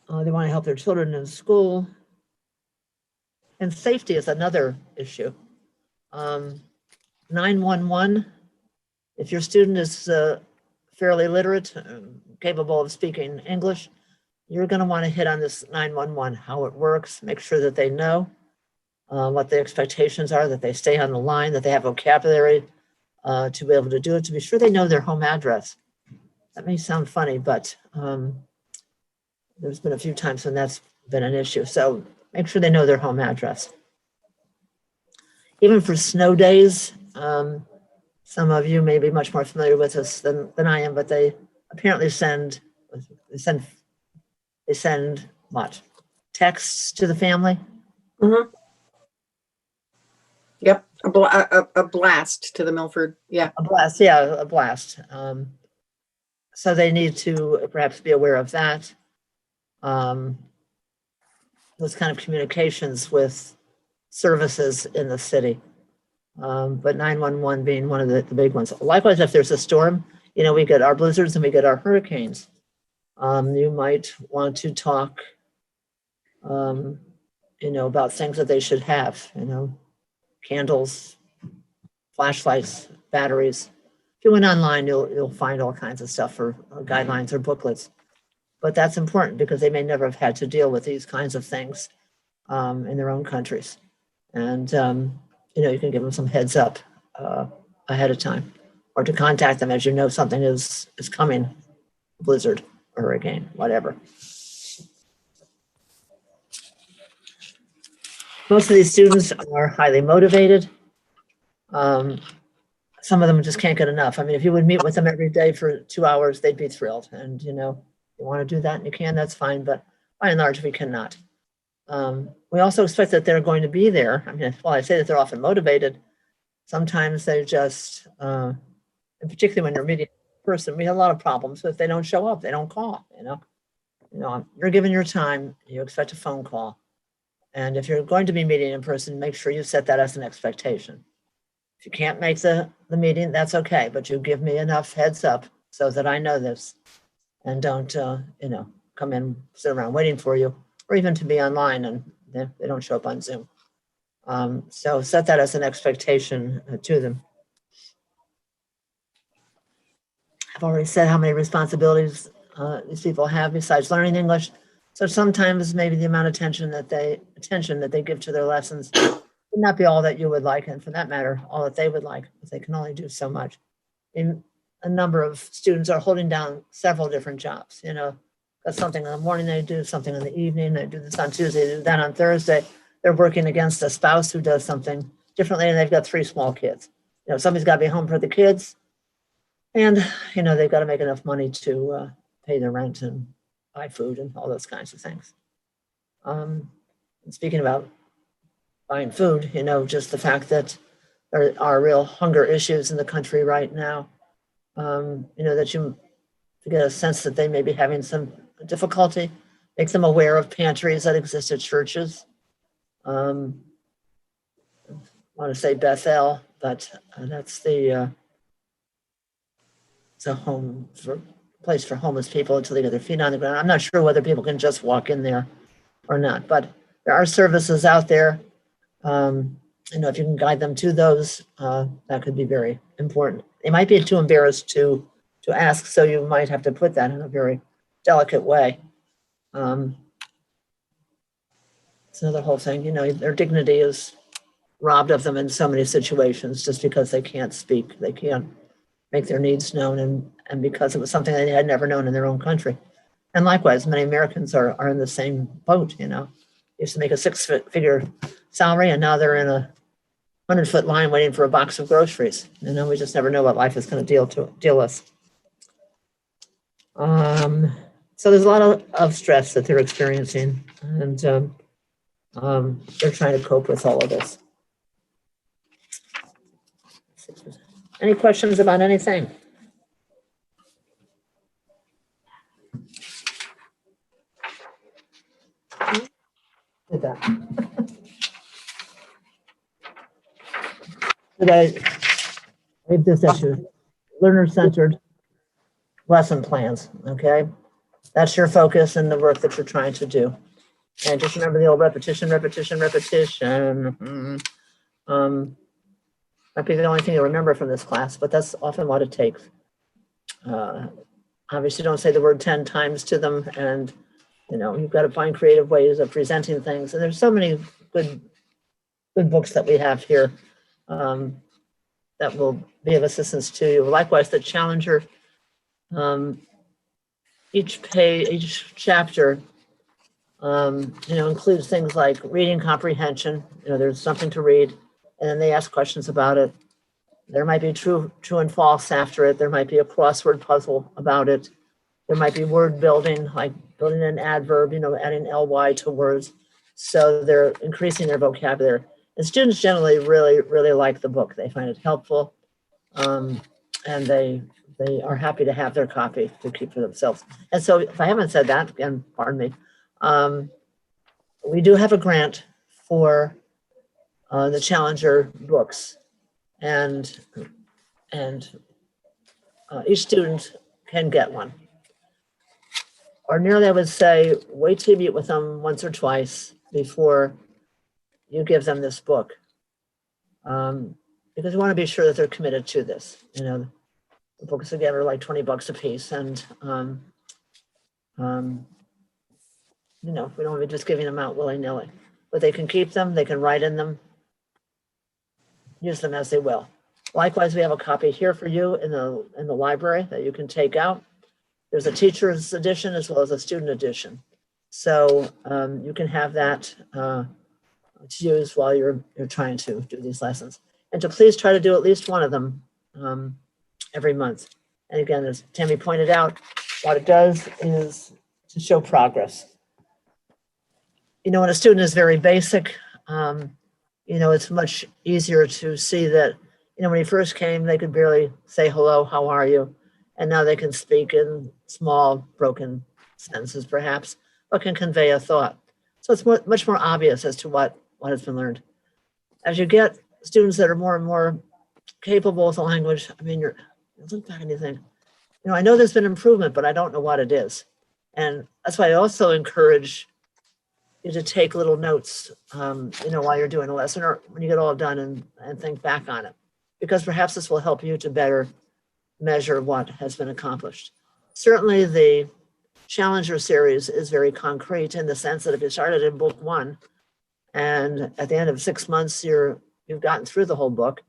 They want to help their children in school. And safety is another issue. 911, if your student is fairly literate, capable of speaking English, you're going to want to hit on this 911, how it works, make sure that they know what the expectations are, that they stay on the line, that they have vocabulary to be able to do it, to be sure they know their home address. That may sound funny, but there's been a few times when that's been an issue. So make sure they know their home address. Even for snow days, some of you may be much more familiar with this than I am, but they apparently send what? Texts to the family? Mm-hmm. Yep, a blast to the Milford. Yeah. A blast, yeah, a blast. So they need to perhaps be aware of that. Those kind of communications with services in the city. But 911 being one of the big ones. Likewise, if there's a storm, we get our blizzards and we get our hurricanes. You might want to talk, about things that they should have, candles, flashlights, batteries. If you went online, you'll find all kinds of stuff for guidelines or booklets. But that's important because they may never have had to deal with these kinds of things in their own countries. And, you can give them some heads up ahead of time, or to contact them as you know something is coming, blizzard, hurricane, whatever. Most of these students are highly motivated. Some of them just can't get enough. I mean, if you would meet with them every day for 2 hours, they'd be thrilled. And, you want to do that and you can, that's fine. But by and large, we cannot. We also expect that they're going to be there. I mean, while I say that they're often motivated, sometimes they just, and particularly when you're meeting in person, we have a lot of problems if they don't show up, they don't call, you're given your time, you expect a phone call. And if you're going to be meeting in person, make sure you set that as an expectation. If you can't make the meeting, that's okay, but you give me enough heads up so that I know this and don't, come in, sit around waiting for you, or even to be online and they don't show up on Zoom. So set that as an expectation to them. I've already said how many responsibilities these people have besides learning English. So sometimes maybe the amount of attention that they give to their lessons would not be all that you would like, and for that matter, all that they would like, because they can only do so much. A number of students are holding down several different jobs. That's something in the morning they do, something in the evening, they do this on Tuesday, they do that on Thursday. They're working against a spouse who does something differently, and they've got 3 small kids. Somebody's got to be home for the kids, and they've got to make enough money to pay their rent and buy food and all those kinds of things. And speaking about buying food, just the fact that there are real hunger issues in the country right now, that you get a sense that they may be having some difficulty, make them aware of pantries that exist at churches. I want to say Bethel, but that's it's a place for homeless people until they get their feet on the ground. I'm not sure whether people can just walk in there or not, but there are services out there. If you can guide them to those, that could be very important. They might be too embarrassed to ask, so you might have to put that in a very delicate way. It's another whole thing, their dignity is robbed of them in so many situations just because they can't speak, they can't make their needs known, and because it was something they had never known in their own country. And likewise, many Americans are in the same boat, used to make a 6-figure salary, and now they're in a 100-foot line waiting for a box of groceries. We just never know what life is going to deal us. So there's a lot of stress that they're experiencing, and they're trying to cope with all of this. Any questions about anything? But I read this issue, learner-centered lesson plans, okay? That's your focus and the work that you're trying to do. And just remember the old repetition, repetition, repetition. Might be the only thing you remember from this class, but that's often what it takes. Obviously, don't say the word 10 times to them, and you've got to find creative ways of presenting things. And there's so many good books that we have here that will be of assistance to you. Likewise, the Challenger, each chapter, includes things like reading comprehension. There's something to read, and then they ask questions about it. There might be true and false after it. There might be a crossword puzzle about it. There might be word building, like building an adverb, adding ly to words. So they're increasing their vocabulary. And students generally really, really like the book. They find it helpful, and they are happy to have their copy to keep for themselves. And so if I haven't said that, again, pardon me, we do have a grant for the Challenger books. And each student can get one. Ordinarily, I would say wait till you meet with them once or twice before you give them this book, because you want to be sure that they're committed to this. The books again are like $20 a piece, and we don't want to be just giving them out willy-nilly, but they can keep them, they can write in them, use them as they will. Likewise, we have a copy here for you in the library that you can take out. There's a teacher's edition as well as a student edition. So you can have that to use while you're trying to do these lessons. And to please try to do at least one of them every month. And again, as Tammy pointed out, what it does is to show progress. When a student is very basic, it's much easier to see that, when he first came, they could barely say hello, how are you? And now they can speak in small, broken sentences, perhaps, but can convey a thought. So it's much more obvious as to what has been learned. As you get students that are more and more capable with the language, you look back and you think, I know there's been improvement, but I don't know what it is. And that's why I also encourage you to take little notes, while you're doing a lesson or when you get all done and think back on it, because perhaps this will help you to better measure what has been accomplished. Certainly the Challenger series is very concrete in the sense that if you started in book 1 and at the end of 6 months, you've gotten through the whole book,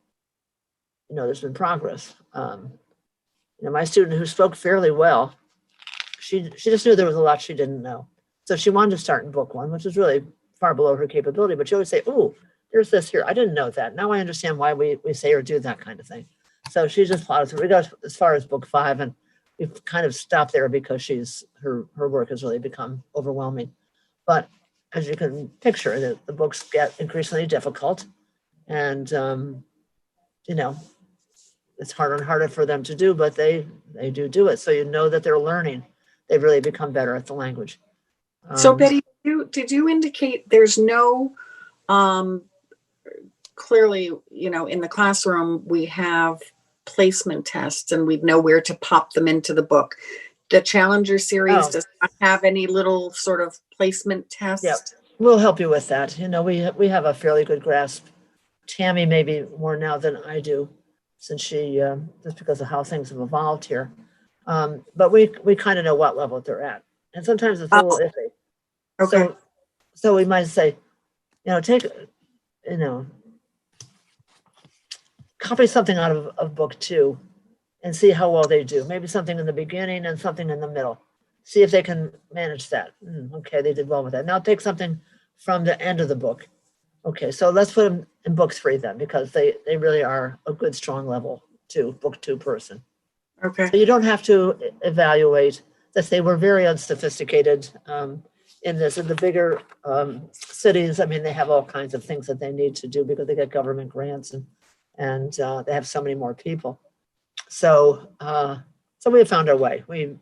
there's been progress. My student who spoke fairly well, she just knew there was a lot she didn't know. So she wanted to start in book 1, which is really far below her capability, but she always say, oh, there's this here. I didn't know that. Now I understand why we say or do that kind of thing. So she just plotted through. We got as far as book 5, and we've kind of stopped there because her work has really become overwhelming. But as you can picture, the books get increasingly difficult, and it's harder and harder for them to do, but they do it. So that they're learning. They've really become better at the language. So Betty, did you indicate there's no, clearly, in the classroom, we have placement tests and we know where to pop them into the book. The Challenger series does not have any little sort of placement test? Yep. We'll help you with that. We have a fairly good grasp. Tammy maybe more now than I do, since she, just because of how things have evolved here. But we kind of know what level they're at. And sometimes it's a little iffy. Okay. So we might say, copy something out of book 2 and see how well they do. Maybe something in the beginning and something in the middle. See if they can manage that. Okay, they did well with that. Now take something from the end of the book. Okay, so let's put them in book 3 then, because they really are a good, strong level 2, book 2 person. Okay. So you don't have to evaluate that. They were very unsophisticated in this. In the bigger cities, they have all kinds of things that they need to do because they get government grants and they have so many more people. So we have found our way. We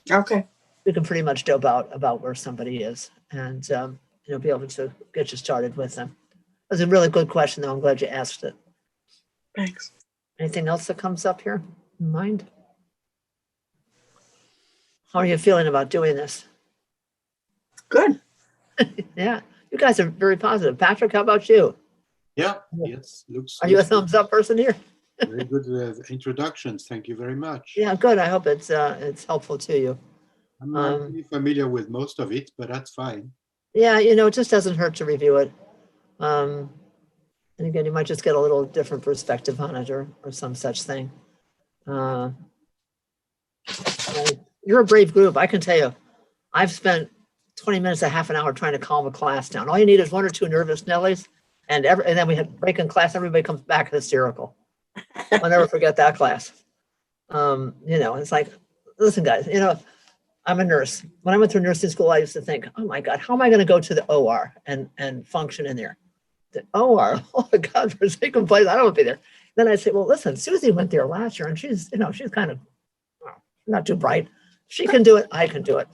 can pretty much dope out about where somebody is and be able to get you started with them. That's a really good question, though. I'm glad you asked it. Thanks. Anything else that comes up here in mind? How are you feeling about doing this? Good. Yeah, you guys are very positive. Patrick, how about you? Yeah, yes, looks. Are you a looks thumbs up person here? very good introductions. Thank you very much. Yeah, good. I hope it's helpful to you. I'm not really familiar with most of it, but that's fine. Yeah, it just doesn't hurt to review it. And again, you might just get a little different perspective on it or some such thing. You're a brave group, I can tell you. I've spent 20 minutes, a half an hour trying to calm a class down. All you need is one or two nervous Nellies, and then we had break in class, everybody comes back hysterical. I'll never forget that class. It's like, listen, guys, I'm a nurse. When I went through nursing school, I used to think, oh my God, how am I going to go to the OR and function in there? The OR, oh my God, for second place, I don't want to be there. Then I say, well, listen, Susie went there last year and she's kind of not too bright. She can do it, I can do it.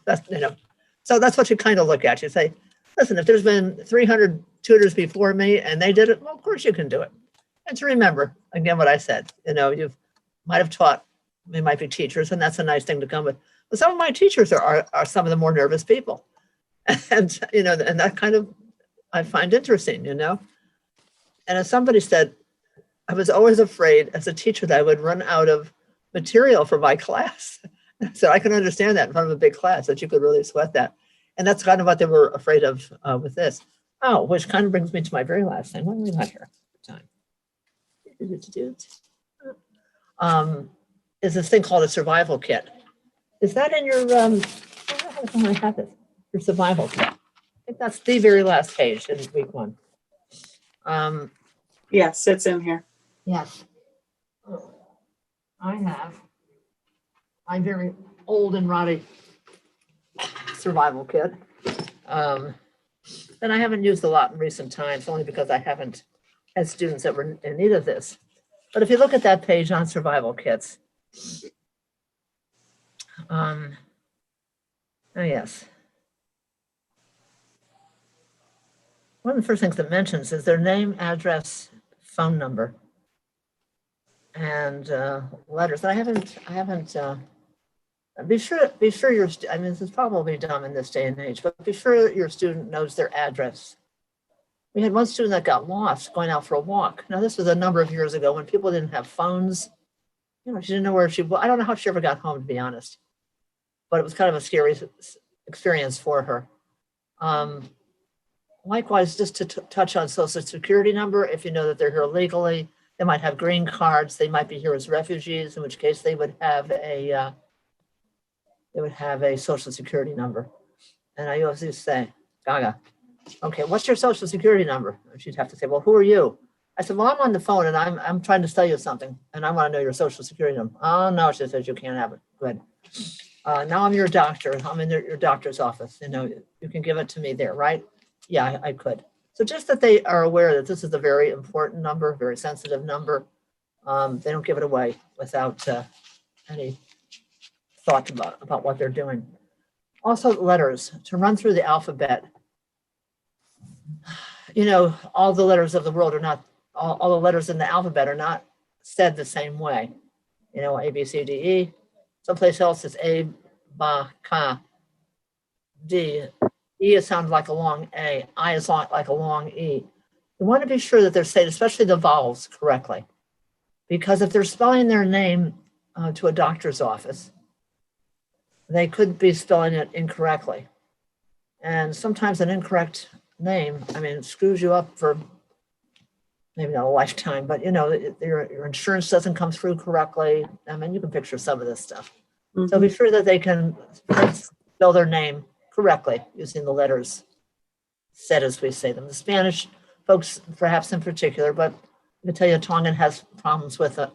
So that's what you kind of look at. You say, listen, if there's been 300 tutors before me and they did it, well, of course you can do it. And to remember, again, what I said, you might have taught, they might be teachers, and that's a nice thing to come with. But some of my teachers are some of the more nervous people. And, and that kind of, I find interesting, And as somebody said, I was always afraid as a teacher that I would run out of material for my class. So I can understand that in front of a big class, that you could really sweat that. And that's kind of what they were afraid of with this. Oh, which kind of brings me to my very last thing. What do we got here? Time. Is this thing called a survival kit. Is that in your, I have this, your survival kit? I think that's the very last page in week 1. Yes, it's in here. Yes. I have my very old and rotty survival kit. And I haven't used a lot in recent times, only because I haven't had students that were in need of this. But if you look at that page on survival kits, oh yes. One of the first things it mentions is their name, address, phone number, and letters. I haven't. Be sure your. I mean, this is probably dumb in this day and age, but be sure your student knows their address. We had one student that got lost going out for a walk. Now, this was a number of years ago when people didn't have phones. She didn't know where she was. I don't know how she ever got home, to be honest. But it was kind of a scary experience for her. Likewise, just to touch on Social Security number, if you know that they're here legally, they might have green cards. They might be here as refugees, in which case they would have a Social Security number. And I always used to say, Gaga, okay, what's your Social Security number? And she'd have to say, well, who are you? I said, well, I'm on the phone and I'm trying to tell you something and I want to know your Social Security number. Oh, no, she says, you can't have it. Good. Now I'm your doctor. I'm in your doctor's office. You can give it to me there, right? Yeah, I could. So just that they are aware that this is a very important number, very sensitive number. They don't give it away without any thought about what they're doing. Also, letters, to run through the alphabet. All the letters of the world are not, all the letters in the alphabet are not said the same way. A, B, C, D, E. Someplace else it's A, Ba, Ka, D. E is sounded like a long A. I is like a long E. You want to be sure that they're saying, especially the vowels, correctly. Because if they're spelling their name to a doctor's office, they could be spelling it incorrectly. And sometimes an incorrect name, it screws you up for maybe not a lifetime, but your insurance doesn't come through correctly. You can picture some of this stuff. Mm-hmm. So be sure that they can spell their name correctly using the letters said as we say them. The Spanish folks, perhaps in particular, but I can tell you Tongan has problems with it.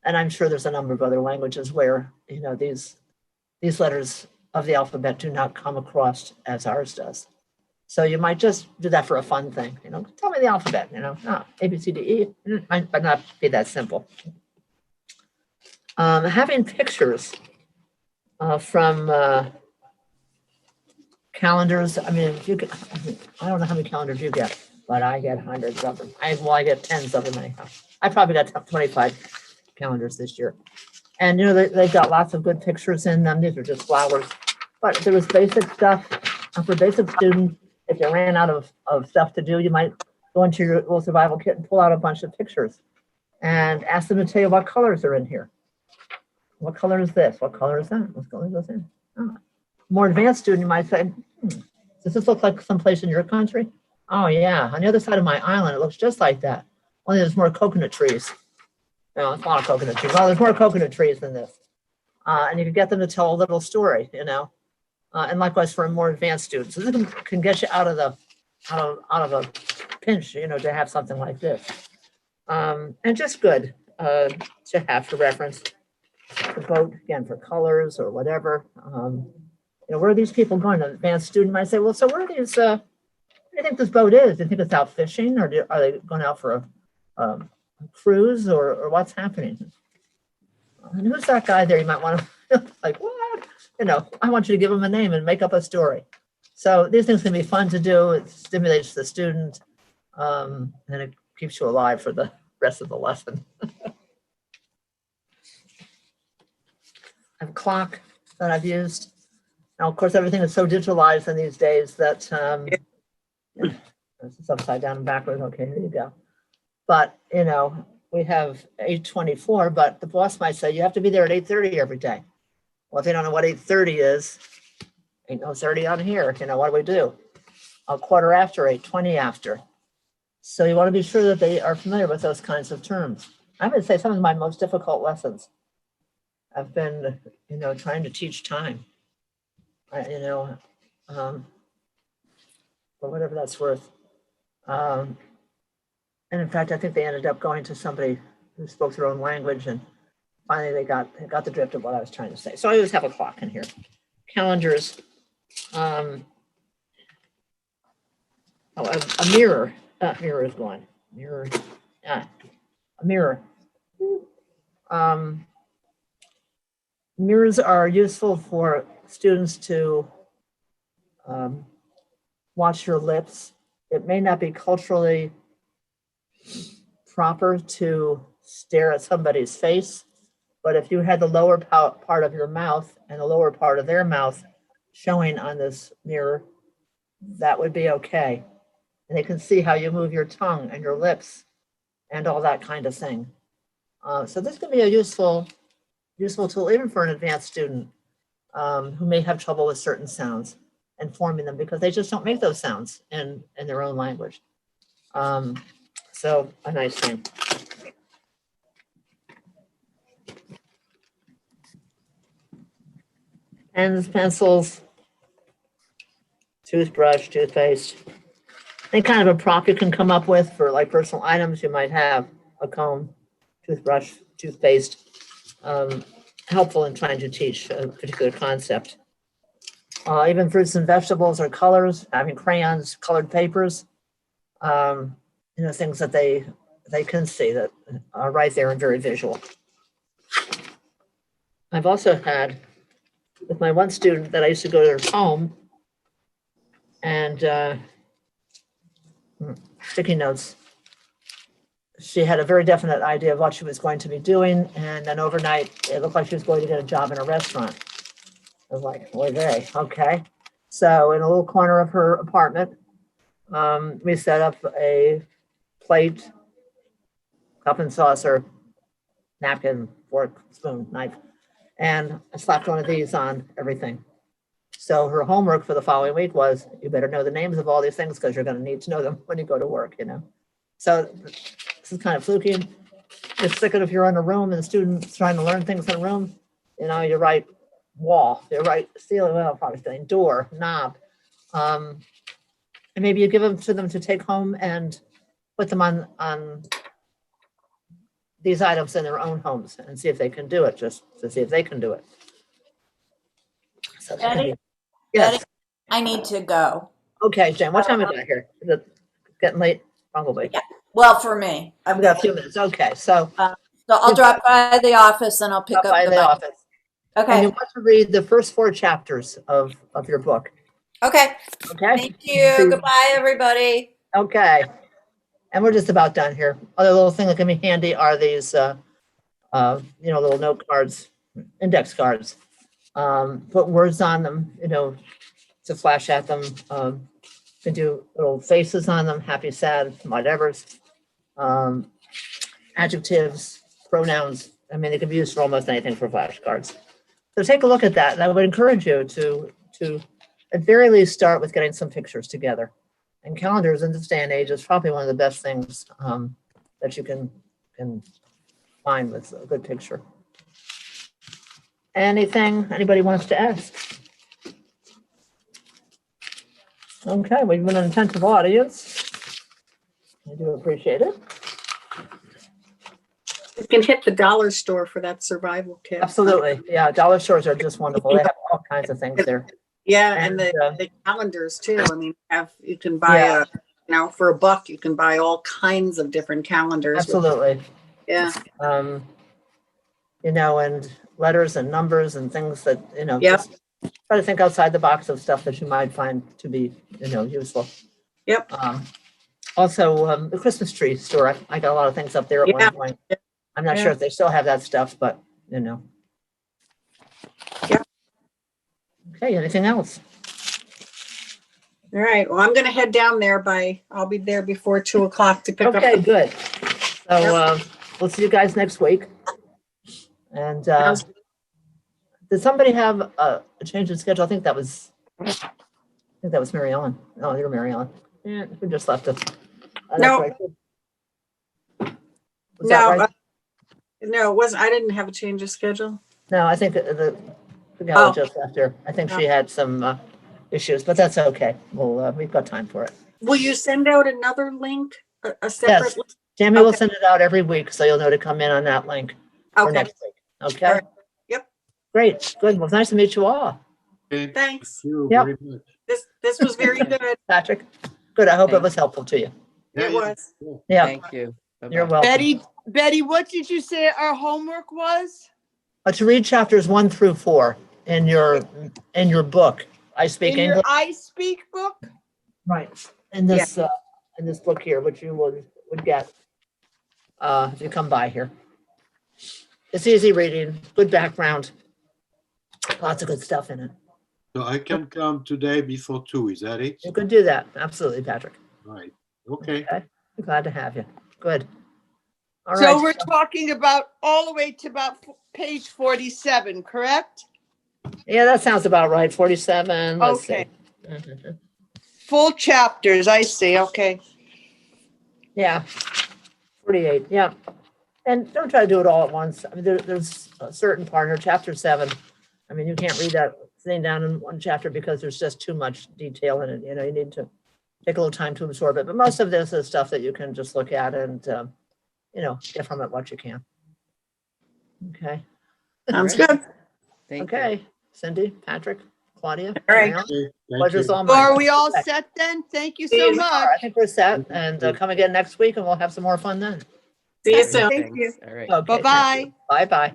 And I'm sure there's a number of other languages where, these letters of the alphabet do not come across as ours does. So you might just do that for a fun thing. Tell me the alphabet, A, B, C, D, E. It might not be that simple. Having pictures from calendars. If you get, I don't know how many calendars you get, but I get hundreds of them. I get tens of them anyhow. I probably got 25 calendars this year. And, you know, they've got lots of good pictures in them. These are just flowers. But there was basic stuff for basic students. If you ran out of stuff to do, you might go into your little survival kit and pull out a bunch of pictures and ask them to tell you what colors are in here. What color is this? What color is that? What color is this in? Oh. More advanced student, you might say, does this look like someplace in your country? Oh yeah, on the other side of my island, it looks just like that. Only there's more coconut trees. No, it's not a coconut tree. Well, there's more coconut trees than this. And you can get them to tell a little story, you know. And likewise for more advanced students. So this can get you out of a pinch, you know, to have something like this. And just good to have for reference. The boat, again, for colors or whatever. You know, where are these people going? An advanced student might say, well, so where are these, what do you think this boat is? Do you think it's out fishing, or are they going out for a cruise, or what's happening? And who's that guy there? You might want to, like, what? You know, I want you to give them a name and make up a story. So these things can be fun to do. It stimulates the student, and it keeps you alive for the rest of the lesson. I have a clock that I've used. Now, of course, everything is so digitalized in these days that yeah, it's upside down and backwards. Okay, here you go. But, you know, we have 8:24, but the boss might say you have to be there at 8:30 every day. Well, if they don't know what 8:30 is, ain't no 30 on here. You know, what do we do? A quarter after, 8, 20 after. So you want to be sure that they are familiar with those kinds of terms. I would say some of my most difficult lessons have been, you know, trying to teach time. You know, for whatever that's worth. And in fact, I think they ended up going to somebody who spoke their own language, and finally they got the drift of what I was trying to say. So I always have a clock in here. Calendars. A mirror. Mirror is gone. Mirror. A mirror. Mirrors are useful for students to watch your lips. It may not be culturally proper to stare at somebody's face, but if you had the lower part of your mouth and the lower part of their mouth showing on this mirror, that would be okay. And they can see how you move your tongue and your lips and all that kind of thing. So this can be a useful tool even for an advanced student who may have trouble with certain sounds and forming them because they just don't make those sounds in their own language. So a nice thing. Pens, pencils, toothbrush, toothpaste. Any kind of a prop you can come up with for like personal items. You might have a comb, toothbrush, toothpaste. Helpful in trying to teach a particular concept. Even fruits and vegetables or colors, having crayons, colored papers, you know, things that they can see that are right there and very visual. I've also had, with my one student that I used to go to her home and sticky notes. She had a very definite idea of what she was going to be doing, and then overnight, it looked like she was going to get a job in a restaurant. I was like, oy vey, okay. So in a little corner of her apartment, we set up a plate, cup and saucer, napkin, fork, spoon, knife, and I slapped one of these on everything. So her homework for the following week was, you better know the names of all these things because you're going to need to know them when you go to work, you know. So this is kind of fluky. It's sick if you're in a room and the student's trying to learn things in a room, you know, you write wall, you write ceiling, well, probably saying door, knob. And maybe you give them to them to take home and put them on these items in their own homes and see if they can do it, just to see if they can do it. So that can be, yes. Betty, I need to go. Okay, Jen, what time is it here? Is it getting late? Probably. Yeah. Well, for me, I've got a few minutes. Okay, so so I'll drop by the office and I'll pick up by the the book. office. And Okay. you want to read the first 4 chapters of your book. Okay. Okay. Thank you. Goodbye, everybody. Okay. And we're just about done here. Other little thing that can be handy are these, little note cards, index cards. Put words on them, to flash at them. You can do little faces on them, happy, sad, whatever's. Adjectives, pronouns. I mean, they can be used for almost anything for flashcards. So take a look at that. And I would encourage you to at very least start with getting some pictures together. And calendars in this day and age is probably one of the best things that you can find with a good picture. Anything anybody wants to ask? Okay, we've been an attentive audience. I do appreciate it. You can hit the dollar store for that survival kit. Absolutely. Yeah, dollar stores are just wonderful. They have all kinds of things there. Yeah, and And, the calendars too. I mean, you can buy for $1, you can buy all kinds of different calendars. Absolutely. Yeah. And letters and numbers and things that, Yep. just try to think outside the box of stuff that you might find to be, useful. Yep. Also, the Christmas tree store, I got a lot of things up there at Yeah. one point. I'm not Yeah. sure if they still have that stuff, but, Yeah. Okay, anything else? All right. Well, I'm going to head down there I'll be there before 2:00 to pick up. Okay, good. So we'll see you guys next week. And did somebody have a change in schedule? I think that was Mary Ellen. Oh, you're Mary Ellen. Yeah, who just left us. Oh, that's No. right. Was that right? No, it wasn't. I didn't have a change of schedule. No, I think the gal Oh. just left her. I think she had some issues, but that's okay. We've got time for it. Will you send out another link? A separate Yes. link? Tammy will Okay. send it out every week, so you'll know to come in on that link for Okay. next week. Okay? All right. Yep. Great. Good. Well, it's nice to meet you all. Okay, Thanks. thank you Yep. very much. This was very good. Patrick, good. I hope it Thank was helpful to you. Yeah, It yeah, was. cool. Yeah, Thank you. you're Bye-bye. welcome. Betty, what did you say our homework was? To read chapters 1 through 4 in your book. I speak In your English. I Speak book? Right. In this book here, which you would get if you come by here. It's easy reading, good background, lots of good stuff in it. So I can come today before 2, is that it? You could do that. Absolutely, Patrick. Right, okay. Okay. Glad to have you. Good. All So right. we're talking about all the way to about page 47, correct? Yeah, that sounds about right. 47. Let's Okay. see. Mhm. Full chapters, I see, okay. Yeah. 48. Yeah. And don't try to do it all at once. I mean, there's a certain part here, chapter 7. I mean, you can't read that sitting down in one chapter because there's just too much detail in it. You need to take a little time to absorb it. But most of this is stuff that you can just look at and, get from it what you can. Okay. Sounds good. Thank you. Okay. Cindy, Patrick, Claudia. All right. Marianne, Okay, thank Pleasure's you. all So mine. are we all Okay. set then? Thank you See so you much. I think we're set, and come again next week and we'll have some more fun then. See you Great, soon. Thank you. thanks. All right. Okay, thank Bye-bye. you. Bye-bye.